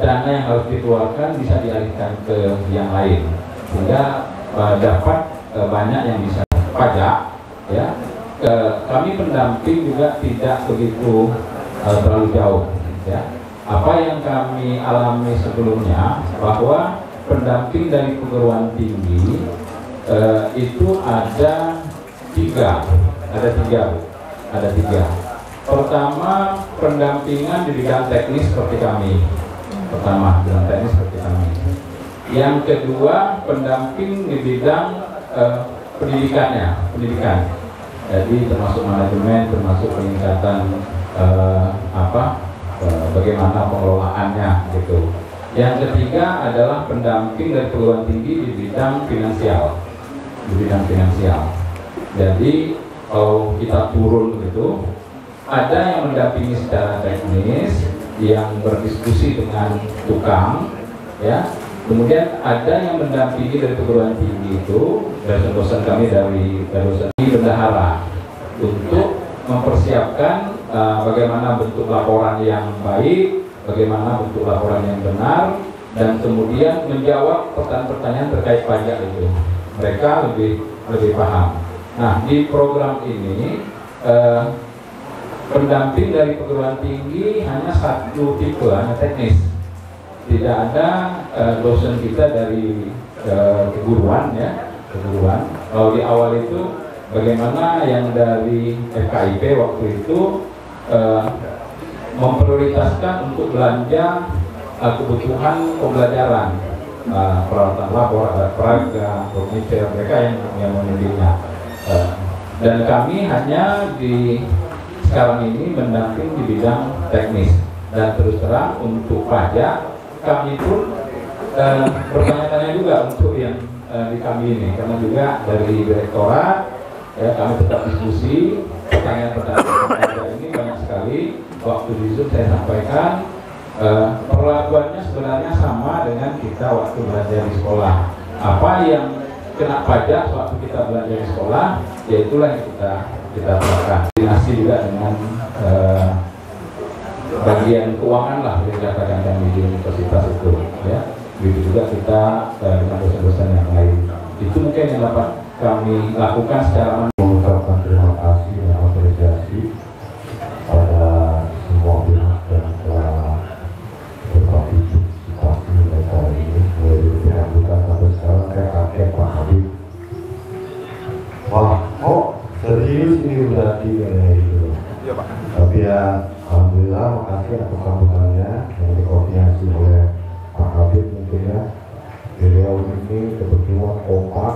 S13: dana yang harus dikeluarkan bisa dialihkan ke yang lain sehingga dapat banyak yang bisa pajak ya. Kami pendamping juga tidak begitu terlalu jauh ya. Apa yang kami alami sebelumnya bahwa pendamping dari perguruan tinggi itu ada tiga. Pertama, pendampingan di bidang teknis seperti kami. Yang kedua, pendamping di bidang pendidikan. Jadi termasuk manajemen, termasuk peningkatan bagaimana pengelolaannya gitu. Yang ketiga adalah pendamping dari perguruan tinggi di bidang finansial. Jadi kalau kita turun gitu, ada yang mendampingi secara teknis, yang berdiskusi dengan tukang, ya. Kemudian ada yang mendampingi dari perguruan tinggi itu, dosen-dosen kami dari dosen bendahara untuk mempersiapkan bagaimana bentuk laporan yang baik, bagaimana bentuk laporan yang benar, dan kemudian menjawab pertanyaan-pertanyaan terkait pajak itu. Mereka lebih paham. Nah, di program ini pendamping dari perguruan tinggi hanya satu tipe, hanya teknis. Tidak ada dosen kita dari keguruan ya, keguruan. Kalau di awal itu bagaimana yang dari FKIP waktu itu memprioritaskan untuk belanja kebutuhan pembelajaran, peralatan labor, peraga, furniture, mereka yang membimbingnya. Dan kami hanya sekarang ini mendamping di bidang teknis. Dan terus terang untuk pajak kami pun bertanya-tanya juga untuk yang di kami ini, karena juga dari direktorat ya kami tetap diskusi pertanyaan-pertanyaan ini banyak sekali. Waktu di Zoom saya sampaikan perlakuannya sebenarnya sama dengan kita waktu belajar di sekolah. Apa yang kena pajak waktu kita belajar di sekolah, ya itulah yang kita terapkan. Koordinasi juga dengan bagian keuangan lah, dikatakan kami di universitas itu ya. Begitu juga kita dengan dosen-dosen yang lain. Itu mungkin yang dapat kami lakukan secara
S14: mengucapkan terima kasih dan apresiasi pada semua pihak dan berbagai situasi mereka ini, mulai dari pihak kita sampai sekarang. Saya kaget Pak Habib, wah serius ini berarti kayak gitu.
S5: Iya Pak.
S14: Tapi ya alhamdulillah, makasih atas sambutannya yang dikoordinasi oleh Pak Habib. Mungkin ya beliau ini kebetulan kompak,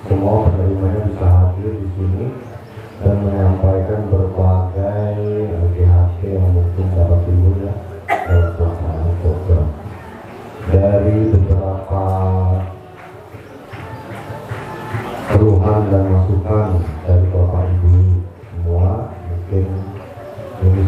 S14: semua penerimanya bisa hadir di sini dan menyampaikan berbagai GHK yang mungkin dapat timbul ya dalam pelaksanaan program. Dari beberapa keluhan dan masukan dari Bapak Ibu semua, mungkin ini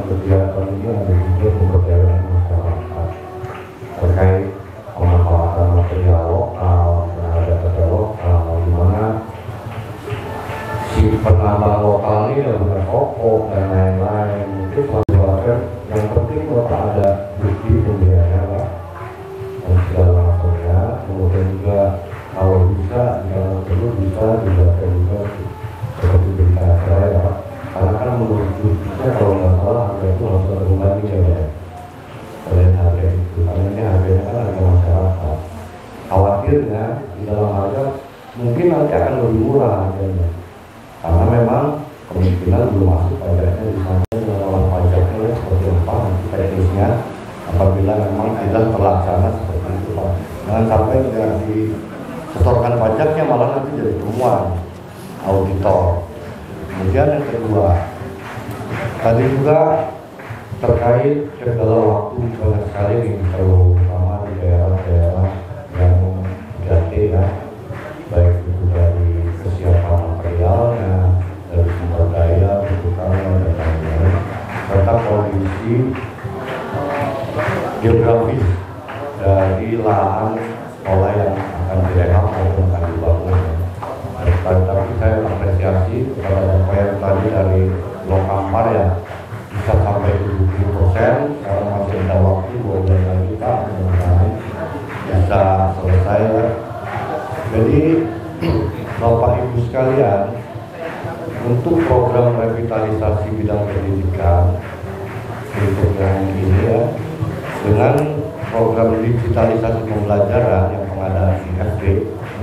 S14: kegiatan ini ada juga pemberdayaan masyarakat terkait pemanfaatan material lokal, tenaga kerja lokal, di mana si penambang lokal ini ada pokok dan lain-lain. Mungkin keluarga yang penting Bapak ada bukti pembiayaan Pak dan segala macamnya. Kemudian juga kalau bisa kalau perlu bisa dilakukan juga seperti berita acara ya Pak. Karena kan menurut buktinya kalau nggak salah harga itu harus ada kembali ya Pak. Oleh harga itu, karena ini harganya kan harga masyarakat. Khawatirnya di dalam harga mungkin nanti akan lebih murah harganya. Karena memang kemungkinan belum masuk pajaknya di sana dalam pajaknya ya, seperti apa nanti teknisnya apabila memang tidak terlaksana seperti itu Pak. Jangan sampai tidak disetorkan pajaknya malah nanti jadi temuan auditor. Kemudian yang kedua, tadi juga terkait segala waktu banyak sekali nih terutama di daerah-daerah yang jati ya, baik itu dari kesiapan materialnya, dari sumber daya, kebutuhan dan lain-lain, serta kondisi geografis dari lahan sekolah yang akan direhab maupun akan dibangun. Tapi saya apresiasi kepada apa yang tadi dari Lokampar ya, bisa sampai 70%, karena masih ada waktu 2 bulan lagi Pak, mudah-mudahan bisa selesai ya. Jadi Bapak Ibu sekalian, untuk program revitalisasi bidang pendidikan untuk yang ini ya, dengan program digitalisasi pembelajaran yang pengadaan di SD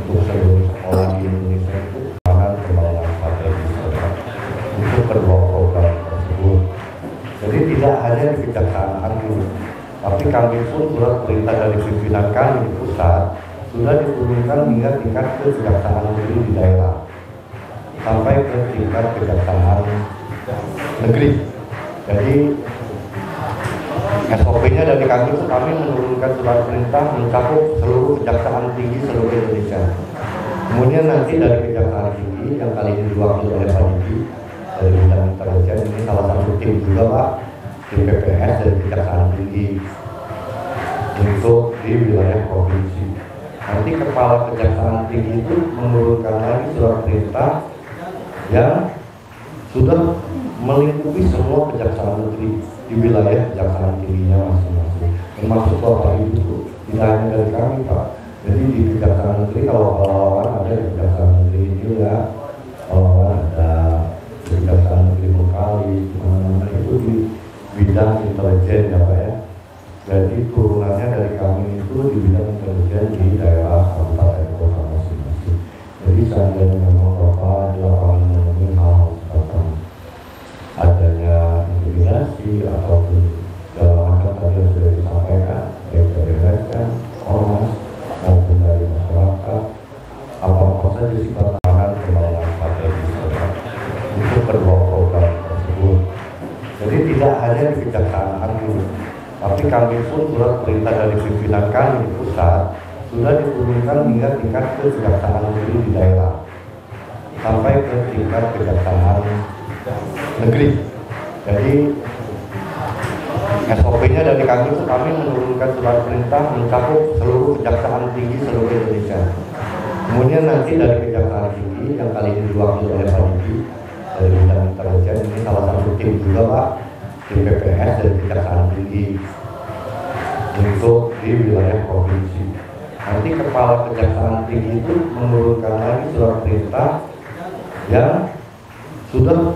S14: untuk seluruh sekolah di Indonesia itu akan pembangunan strategis untuk kedua program tersebut. Jadi tidak hanya di Kejaksaan Agung, tapi kami pun surat perintah dari pimpinan kami di pusat sudah diturunkan hingga tingkat ke Kejaksaan Negeri di daerah sampai ke tingkat Kejaksaan Negeri. Jadi SOP-nya dari kami itu kami menurunkan surat perintah mencakup seluruh kejaksaan tinggi seluruh Indonesia. Kemudian nanti dari Kejaksaan Tinggi yang kali ini diwakili oleh Pak Diki dari bidang intelijen, ini salah satu tim juga Pak, tim PPS dari Kejaksaan Tinggi untuk di wilayah provinsi. Nanti kepala Kejaksaan Tinggi itu menurunkan lagi surat perintah yang sudah melingkupi semua kejaksaan negeri di wilayah Kejaksaan Tingginya masing-masing, termasuk Bapak Ibu, tidak hanya dari kami Pak. Jadi di Kejaksaan Negeri kalau pahlawan ada di Kejaksaan Negeri ini ya, pahlawan ada di Kejaksaan Negeri Bengkali, mana itu di bidang intelijen ya Pak ya. Jadi turunannya dari kami itu di bidang intelijen di daerah kabupaten kota masing-masing. Jadi seandainya memang Bapak di lapangan menemukan hal seperti adanya intimidasi ataupun segala macam tadi yang sudah disampaikan, yang terbereskan ormas maupun dari masyarakat, apa-apa saja sifat pembangunan strategis untuk kedua program tersebut. Jadi tidak hanya di Kejaksaan Agung, tapi kami pun surat perintah dari pimpinan kami di pusat sudah diturunkan hingga tingkat ke Kejaksaan Negeri di daerah sampai ke tingkat Kejaksaan Negeri. Jadi SOP-nya dari kami itu kami menurunkan surat perintah mencakup seluruh kejaksaan tinggi seluruh Indonesia. Kemudian nanti dari Kejaksaan Tinggi yang kali ini diwakili oleh Pak Diki dari bidang intelijen, ini salah satu tim juga Pak, tim PPS dari Kejaksaan Tinggi untuk di wilayah provinsi. Nanti kepala Kejaksaan Tinggi itu menurunkan lagi surat perintah yang sudah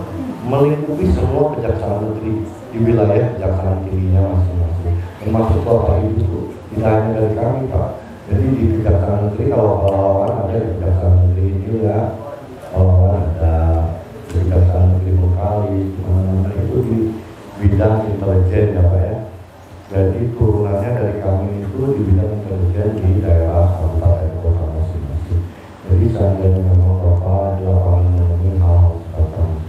S14: melingkupi semua kejaksaan negeri di wilayah Kejaksaan Tingginya masing-masing, termasuk Bapak Ibu, tidak hanya dari kami Pak. Jadi di Kejaksaan Negeri kalau pahlawan ada di Kejaksaan Negeri ini ya, pahlawan ada di Kejaksaan Negeri Bengkali, mana itu di bidang intelijen ya Pak ya. Jadi turunannya dari kami itu di bidang intelijen di daerah kabupaten kota masing-masing. Jadi seandainya memang Bapak di lapangan menemukan hal seperti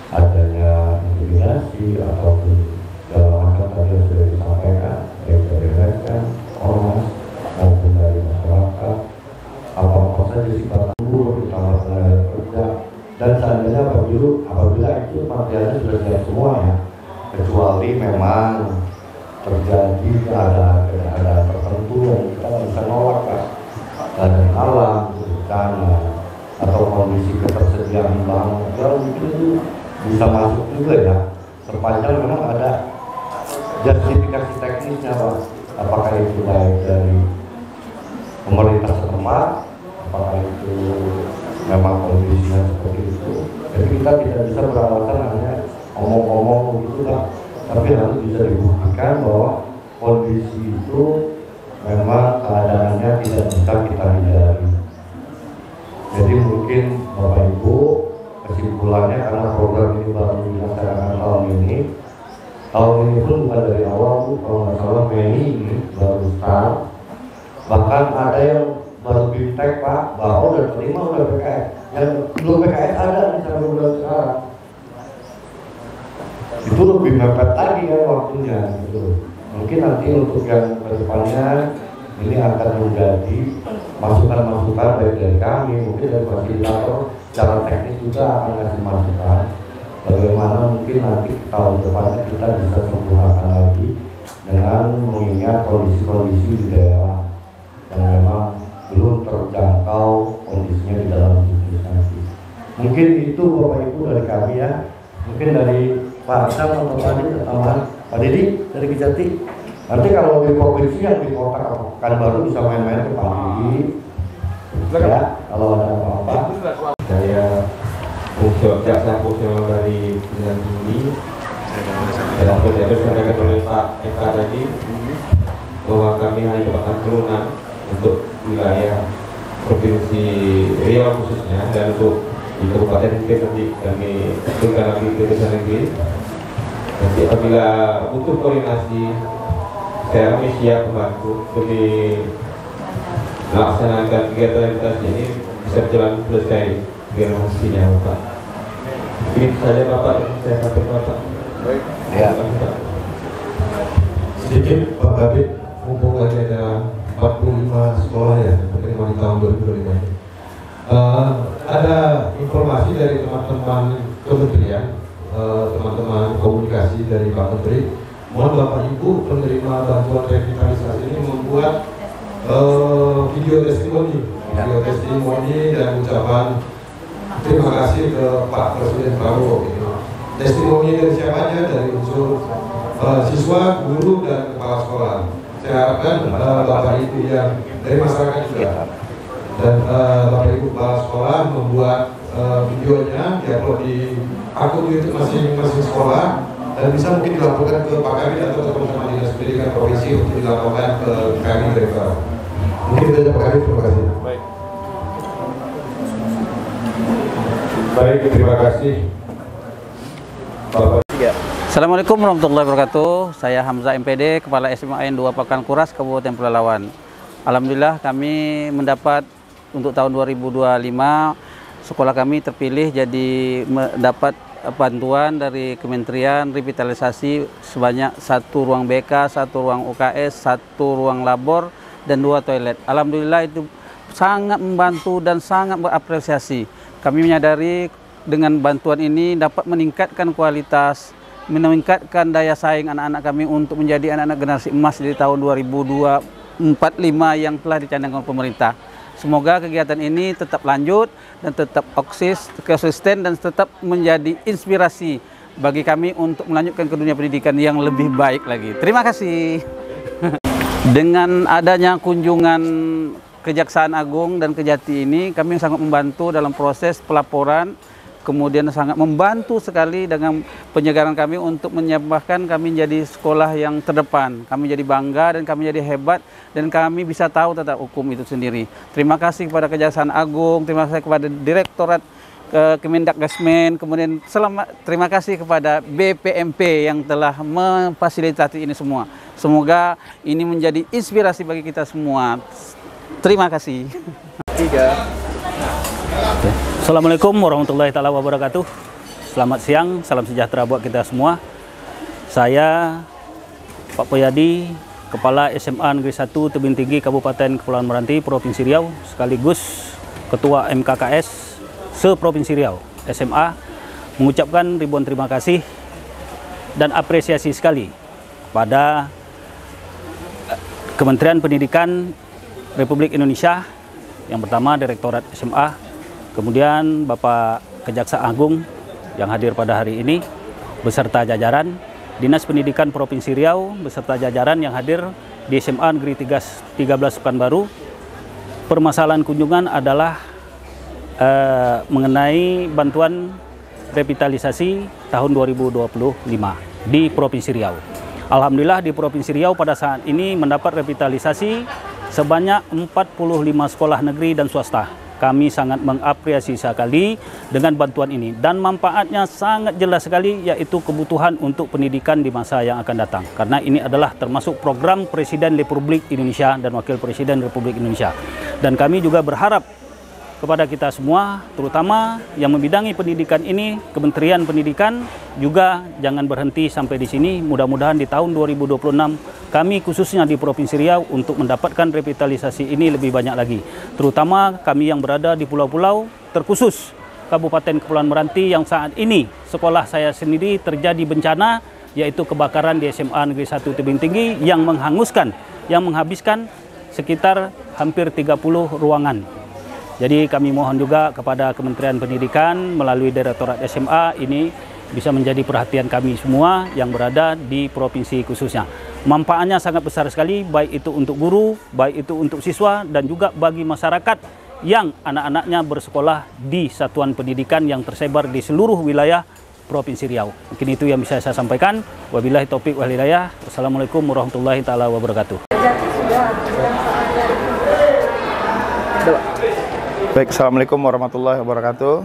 S14: adanya intimidasi ataupun segala macam tadi yang sudah disampaikan, yang terbereskan ormas maupun dari masyarakat, apa-apa saja sifat guru, utama tenaga kerja, dan seandainya apabila itu materialnya sudah siap semua ya, kecuali kecuali memang terjadi ada keadaan tertentu yang kita nggak bisa nolak, Pak. Keadaan alam, bencana, atau kondisi ketersediaan bahan material itu bisa masuk juga ya, sepanjang memang ada justifikasi teknisnya, Pak. Apakah itu baik dari pemerintah setempat, apakah itu memang kondisinya seperti itu. Jadi kita tidak bisa beralasan hanya omong-omong gitu, Pak. Tapi harus bisa dibuktikan bahwa kondisi itu memang keadaannya tidak bisa kita hindari. Jadi mungkin Bapak Ibu, kesimpulannya karena program ini baru dilaksanakan tahun ini pun bukan dari awal, Bu, kalau nggak salah Mei ini baru start. Bahkan ada yang baru bimtek, Pak, bahwa udah terima udah PKS, yang belum PKS ada nih sampai bulan sekarang. Itu lebih mepet lagi ya waktunya gitu. Mungkin nanti untuk yang kedepannya ini akan menjadi masukan-masukan baik dari kami, mungkin dari fasilitator secara teknis juga akan kasih masukan bagaimana mungkin nanti tahun depannya kita bisa sempurnakan lagi dengan mengingat kondisi-kondisi di daerah yang memang belum terjangkau kondisinya di dalam nanti. Mungkin itu Bapak Ibu dari kami ya. Mungkin dari Pak Sam atau Pak Didi tambahan. Pak Didi dari Kejati. Nanti kalau di provinsi yang di kota Pekanbaru bisa main-main ke Pak Didi. Ya, kalau ada apa-apa.
S15: Saya jaksa fungsional dari Pengadilan Tinggi. Dan saya disampaikan oleh Pak Eka tadi bahwa kami hanya mendapatkan turunan untuk wilayah provinsi Riau khususnya, dan untuk di Kabupaten mungkin nanti kami turunkan lagi ke desa negeri. Nanti apabila butuh koordinasi, saya kami siap membantu demi melaksanakan kegiatan kita ini bisa berjalan selesai dengan hasilnya, Pak. Ini saja Bapak, saya sampaikan Bapak.
S14: Baik. Ya.
S12: Sedikit Pak Kabit, mumpung lagi ada 45 sekolah ya penerima di tahun 2025 ini. Ada informasi dari teman-teman kementerian, teman-teman komunikasi dari Pak Menteri, mohon Bapak Ibu penerima bantuan revitalisasi ini membuat video testimoni dan ucapan terima kasih ke Pak Presiden Prabowo. Testimoni dari siapa aja, dari unsur siswa, guru, dan kepala sekolah. Saya harapkan Bapak Ibu yang dari masyarakat juga dan Bapak Ibu kepala sekolah membuat videonya diupload di akun YouTube masing-masing sekolah dan bisa mungkin dilaporkan ke Pak Kabit atau teman-teman dinas pendidikan provinsi untuk dilaporkan ke kami dari Pak. Mungkin itu saja Pak Kabit, terima kasih.
S15: Baik, terima kasih. Bapak.
S16: Assalamualaikum warahmatullahi wabarakatuh. Saya Hamzah MPD, Kepala SMA 2 Pekankuras, Kabupaten Pelalawan. Alhamdulillah kami mendapat untuk tahun 2025 sekolah kami terpilih jadi mendapat bantuan dari Kementerian Revitalisasi sebanyak 1 ruang BK, 1 ruang UKS, 1 ruang labor, dan 2 toilet. Alhamdulillah itu sangat membantu dan sangat berapresiasi. Kami menyadari dengan bantuan ini dapat meningkatkan kualitas, meningkatkan daya saing anak-anak kami untuk menjadi anak-anak generasi emas di tahun 2045 yang telah dicanangkan pemerintah. Semoga kegiatan ini tetap lanjut dan tetap konsisten dan tetap menjadi inspirasi bagi kami untuk melanjutkan ke dunia pendidikan yang lebih baik lagi. Terima kasih. Dengan adanya kunjungan Kejaksaan Agung dan Kejati ini, kami sangat membantu dalam proses pelaporan, kemudian sangat membantu sekali dengan penyegaran kami untuk menyebabkan kami jadi sekolah yang terdepan. Kami jadi bangga dan kami jadi hebat dan kami bisa tahu tentang hukum itu sendiri. Terima kasih kepada Kejaksaan Agung, terima kasih kepada Direktorat Kemendagdasmen, kemudian terima kasih kepada BPMP yang telah memfasilitasi ini semua. Semoga ini menjadi inspirasi bagi kita semua. Terima kasih.
S17: Assalamualaikum warahmatullahi wabarakatuh. Selamat siang, salam sejahtera buat kita semua. Saya Pak Poyadi, Kepala SMA Negeri 1 Tebing Tinggi Kabupaten Kepulauan Meranti, Provinsi Riau, sekaligus Ketua MKKS se-Provinsi Riau SMA, mengucapkan ribuan terima kasih dan apresiasi sekali pada Kementerian Pendidikan Republik Indonesia, yang pertama Direktorat SMA, kemudian Bapak Kejaksaan Agung yang hadir pada hari ini, beserta jajaran, Dinas Pendidikan Provinsi Riau, beserta jajaran yang hadir di SMA Negeri 13 Pekanbaru. Permasalahan kunjungan adalah mengenai bantuan revitalisasi tahun 2025 di Provinsi Riau. Alhamdulillah di Provinsi Riau pada saat ini mendapat revitalisasi sebanyak 45 sekolah negeri dan swasta. Kami sangat mengapresiasi sekali dengan bantuan ini dan manfaatnya sangat jelas sekali, yaitu kebutuhan untuk pendidikan di masa yang akan datang. Karena ini adalah termasuk program Presiden Republik Indonesia dan Wakil Presiden Republik Indonesia. Dan kami juga berharap kepada kita semua, terutama yang membidangi pendidikan ini, Kementerian Pendidikan juga jangan berhenti sampai di sini. Mudah-mudahan di tahun 2026 kami khususnya di Provinsi Riau untuk mendapatkan revitalisasi ini lebih banyak lagi. Terutama kami yang berada di pulau-pulau, terkhusus Kabupaten Kepulauan Meranti yang saat ini sekolah saya sendiri terjadi bencana, yaitu kebakaran di SMA Negeri 1 Tebing Tinggi yang menghanguskan, yang menghabiskan sekitar hampir 30 ruangan. Jadi kami mohon juga kepada Kementerian Pendidikan melalui Direktorat SMA ini bisa menjadi perhatian kami semua yang berada di provinsi khususnya. Manfaatnya sangat besar sekali, baik itu untuk guru, baik itu untuk siswa, dan juga bagi masyarakat yang anak-anaknya bersekolah di satuan pendidikan yang tersebar di seluruh wilayah Provinsi Riau. Mungkin itu yang bisa saya sampaikan. Wabillahi taufiq wal hidayah. Wassalamualaikum warahmatullahi taala wabarakatuh.
S5: Baik, Assalamualaikum warahmatullahi wabarakatuh.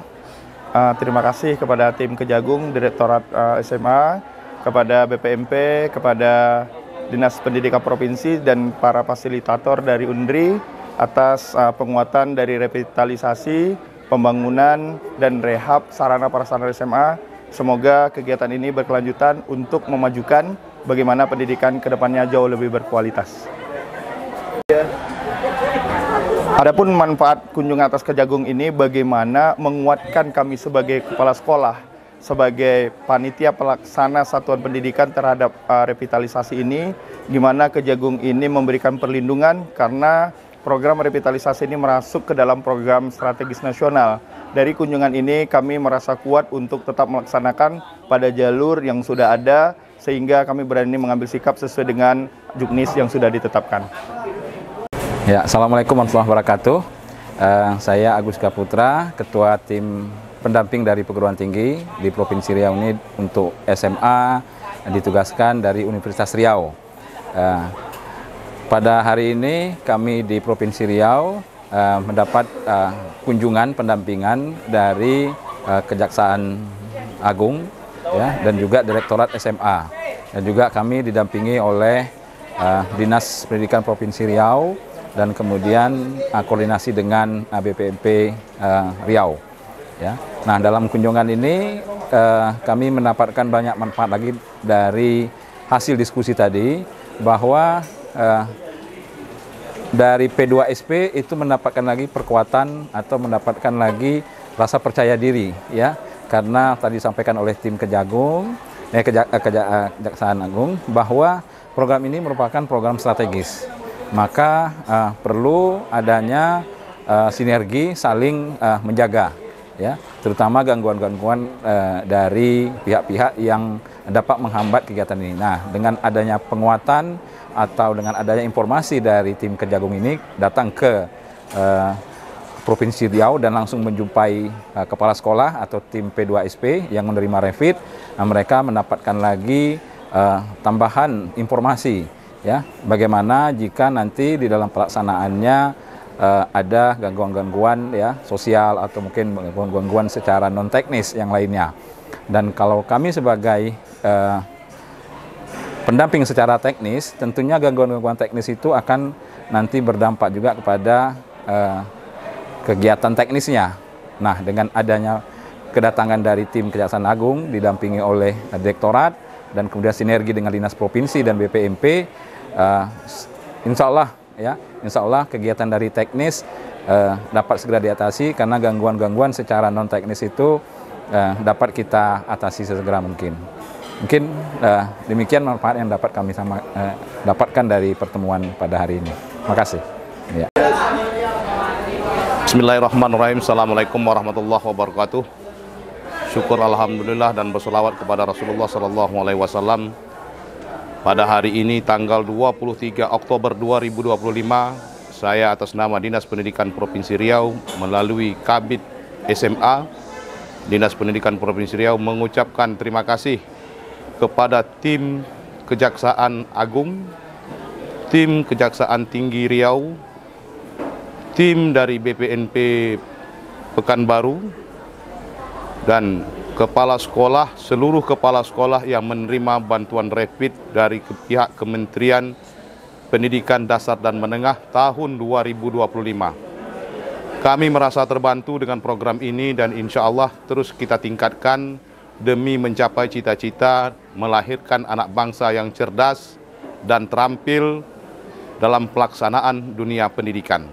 S5: Terima kasih kepada tim Kejagung, Direktorat SMA, kepada BPMP, kepada Dinas Pendidikan Provinsi, dan para fasilitator dari UNDRI atas penguatan dari revitalisasi, pembangunan, dan rehab sarana prasarana SMA. Semoga kegiatan ini berkelanjutan untuk memajukan bagaimana pendidikan ke depannya jauh lebih berkualitas. Adapun manfaat kunjungan atas Kejagung ini bagaimana menguatkan kami sebagai kepala sekolah, sebagai panitia pelaksana satuan pendidikan terhadap revitalisasi ini, gimana Kejagung ini memberikan perlindungan karena program revitalisasi ini masuk ke dalam program strategis nasional. Dari kunjungan ini kami merasa kuat untuk tetap melaksanakan pada jalur yang sudah ada, sehingga kami berani mengambil sikap sesuai dengan juknis yang sudah ditetapkan.
S13: Ya, Assalamualaikum warahmatullahi wabarakatuh. Saya Agus Kaputra, Ketua Tim Pendamping dari Perguruan Tinggi di Provinsi Riau ini untuk SMA ditugaskan dari Universitas Riau. Pada hari ini kami di Provinsi Riau mendapat kunjungan pendampingan dari Kejaksaan Agung ya, dan juga Direktorat SMA. Dan juga kami didampingi oleh Dinas Pendidikan Provinsi Riau, dan kemudian koordinasi dengan BPMP Riau. Ya. Nah, dalam kunjungan ini kami mendapatkan banyak manfaat lagi dari hasil diskusi tadi, bahwa dari P2SP itu mendapatkan lagi perkuatan atau mendapatkan lagi rasa percaya diri, ya, karena tadi disampaikan oleh tim Kejagung, Kejaksaan Agung, bahwa program ini merupakan program strategis. Maka perlu adanya sinergi saling menjaga, ya, terutama gangguan-gangguan dari pihak-pihak yang dapat menghambat kegiatan ini. Nah, dengan adanya penguatan atau dengan adanya informasi dari tim Kejagung ini datang ke Provinsi Riau dan langsung menjumpai kepala sekolah atau tim P2SP yang menerima revit, mereka mendapatkan lagi tambahan informasi. Ya, bagaimana jika nanti di dalam pelaksanaannya ada gangguan-gangguan ya sosial atau mungkin gangguan-gangguan secara non teknis yang lainnya. Dan kalau kami sebagai pendamping secara teknis, tentunya gangguan-gangguan teknis itu akan nanti berdampak juga kepada kegiatan teknisnya. Nah, dengan adanya kedatangan dari tim Kejaksaan Agung didampingi oleh Direktorat dan kemudian sinergi dengan Dinas Provinsi dan BPMP, insya Allah kegiatan dari teknis dapat segera diatasi, karena gangguan-gangguan secara non teknis itu dapat kita atasi sesegera mungkin.
S18: Mungkin demikian manfaat yang dapat kami dapatkan dari pertemuan pada hari ini. Terima kasih. Ya.
S6: Bismillahirrahmanirrahim. Assalamualaikum warahmatullahi wabarakatuh. Syukur alhamdulillah dan berselawat kepada Rasulullah sallallahu alaihi wasallam. Pada hari ini tanggal 23 Oktober 2025, saya atas nama Dinas Pendidikan Provinsi Riau melalui Kabid SMA Dinas Pendidikan Provinsi Riau mengucapkan terima kasih kepada tim Kejaksaan Agung, tim Kejaksaan Tinggi Riau, tim dari BPNP Pekanbaru, dan kepala sekolah, seluruh kepala sekolah yang menerima bantuan rapid dari pihak Kementerian Pendidikan Dasar dan Menengah tahun 2025. Kami merasa terbantu dengan program ini dan insya Allah terus kita tingkatkan demi mencapai cita-cita melahirkan anak bangsa yang cerdas dan terampil dalam pelaksanaan dunia pendidikan.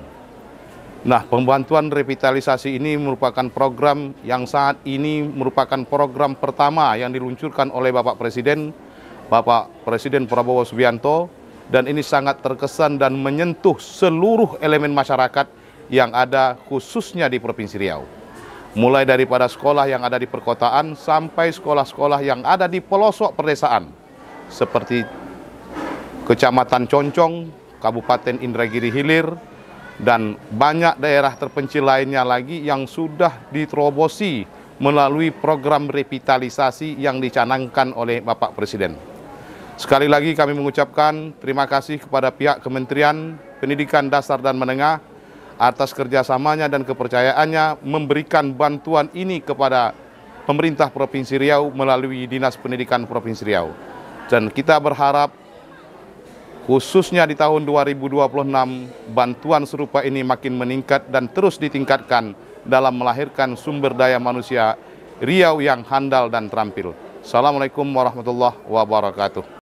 S6: Nah, pembantuan revitalisasi ini merupakan program yang saat ini merupakan program pertama yang diluncurkan oleh Bapak Presiden Prabowo Subianto, dan ini sangat terkesan dan menyentuh seluruh elemen masyarakat yang ada khususnya di Provinsi Riau. Mulai daripada sekolah yang ada di perkotaan sampai sekolah-sekolah yang ada di pelosok pedesaan seperti Kecamatan Concong, Kabupaten Indragiri Hilir, dan banyak daerah terpencil lainnya lagi yang sudah diterobosi melalui program revitalisasi yang dicanangkan oleh Bapak Presiden. Sekali lagi kami mengucapkan terima kasih kepada pihak Kementerian Pendidikan Dasar dan Menengah atas kerjasamanya dan kepercayaannya memberikan bantuan ini kepada pemerintah Provinsi Riau melalui Dinas Pendidikan Provinsi Riau. Dan kita berharap khususnya di tahun 2026, bantuan serupa ini makin meningkat dan terus ditingkatkan dalam melahirkan sumber daya manusia Riau yang handal dan terampil. Assalamualaikum warahmatullahi wabarakatuh.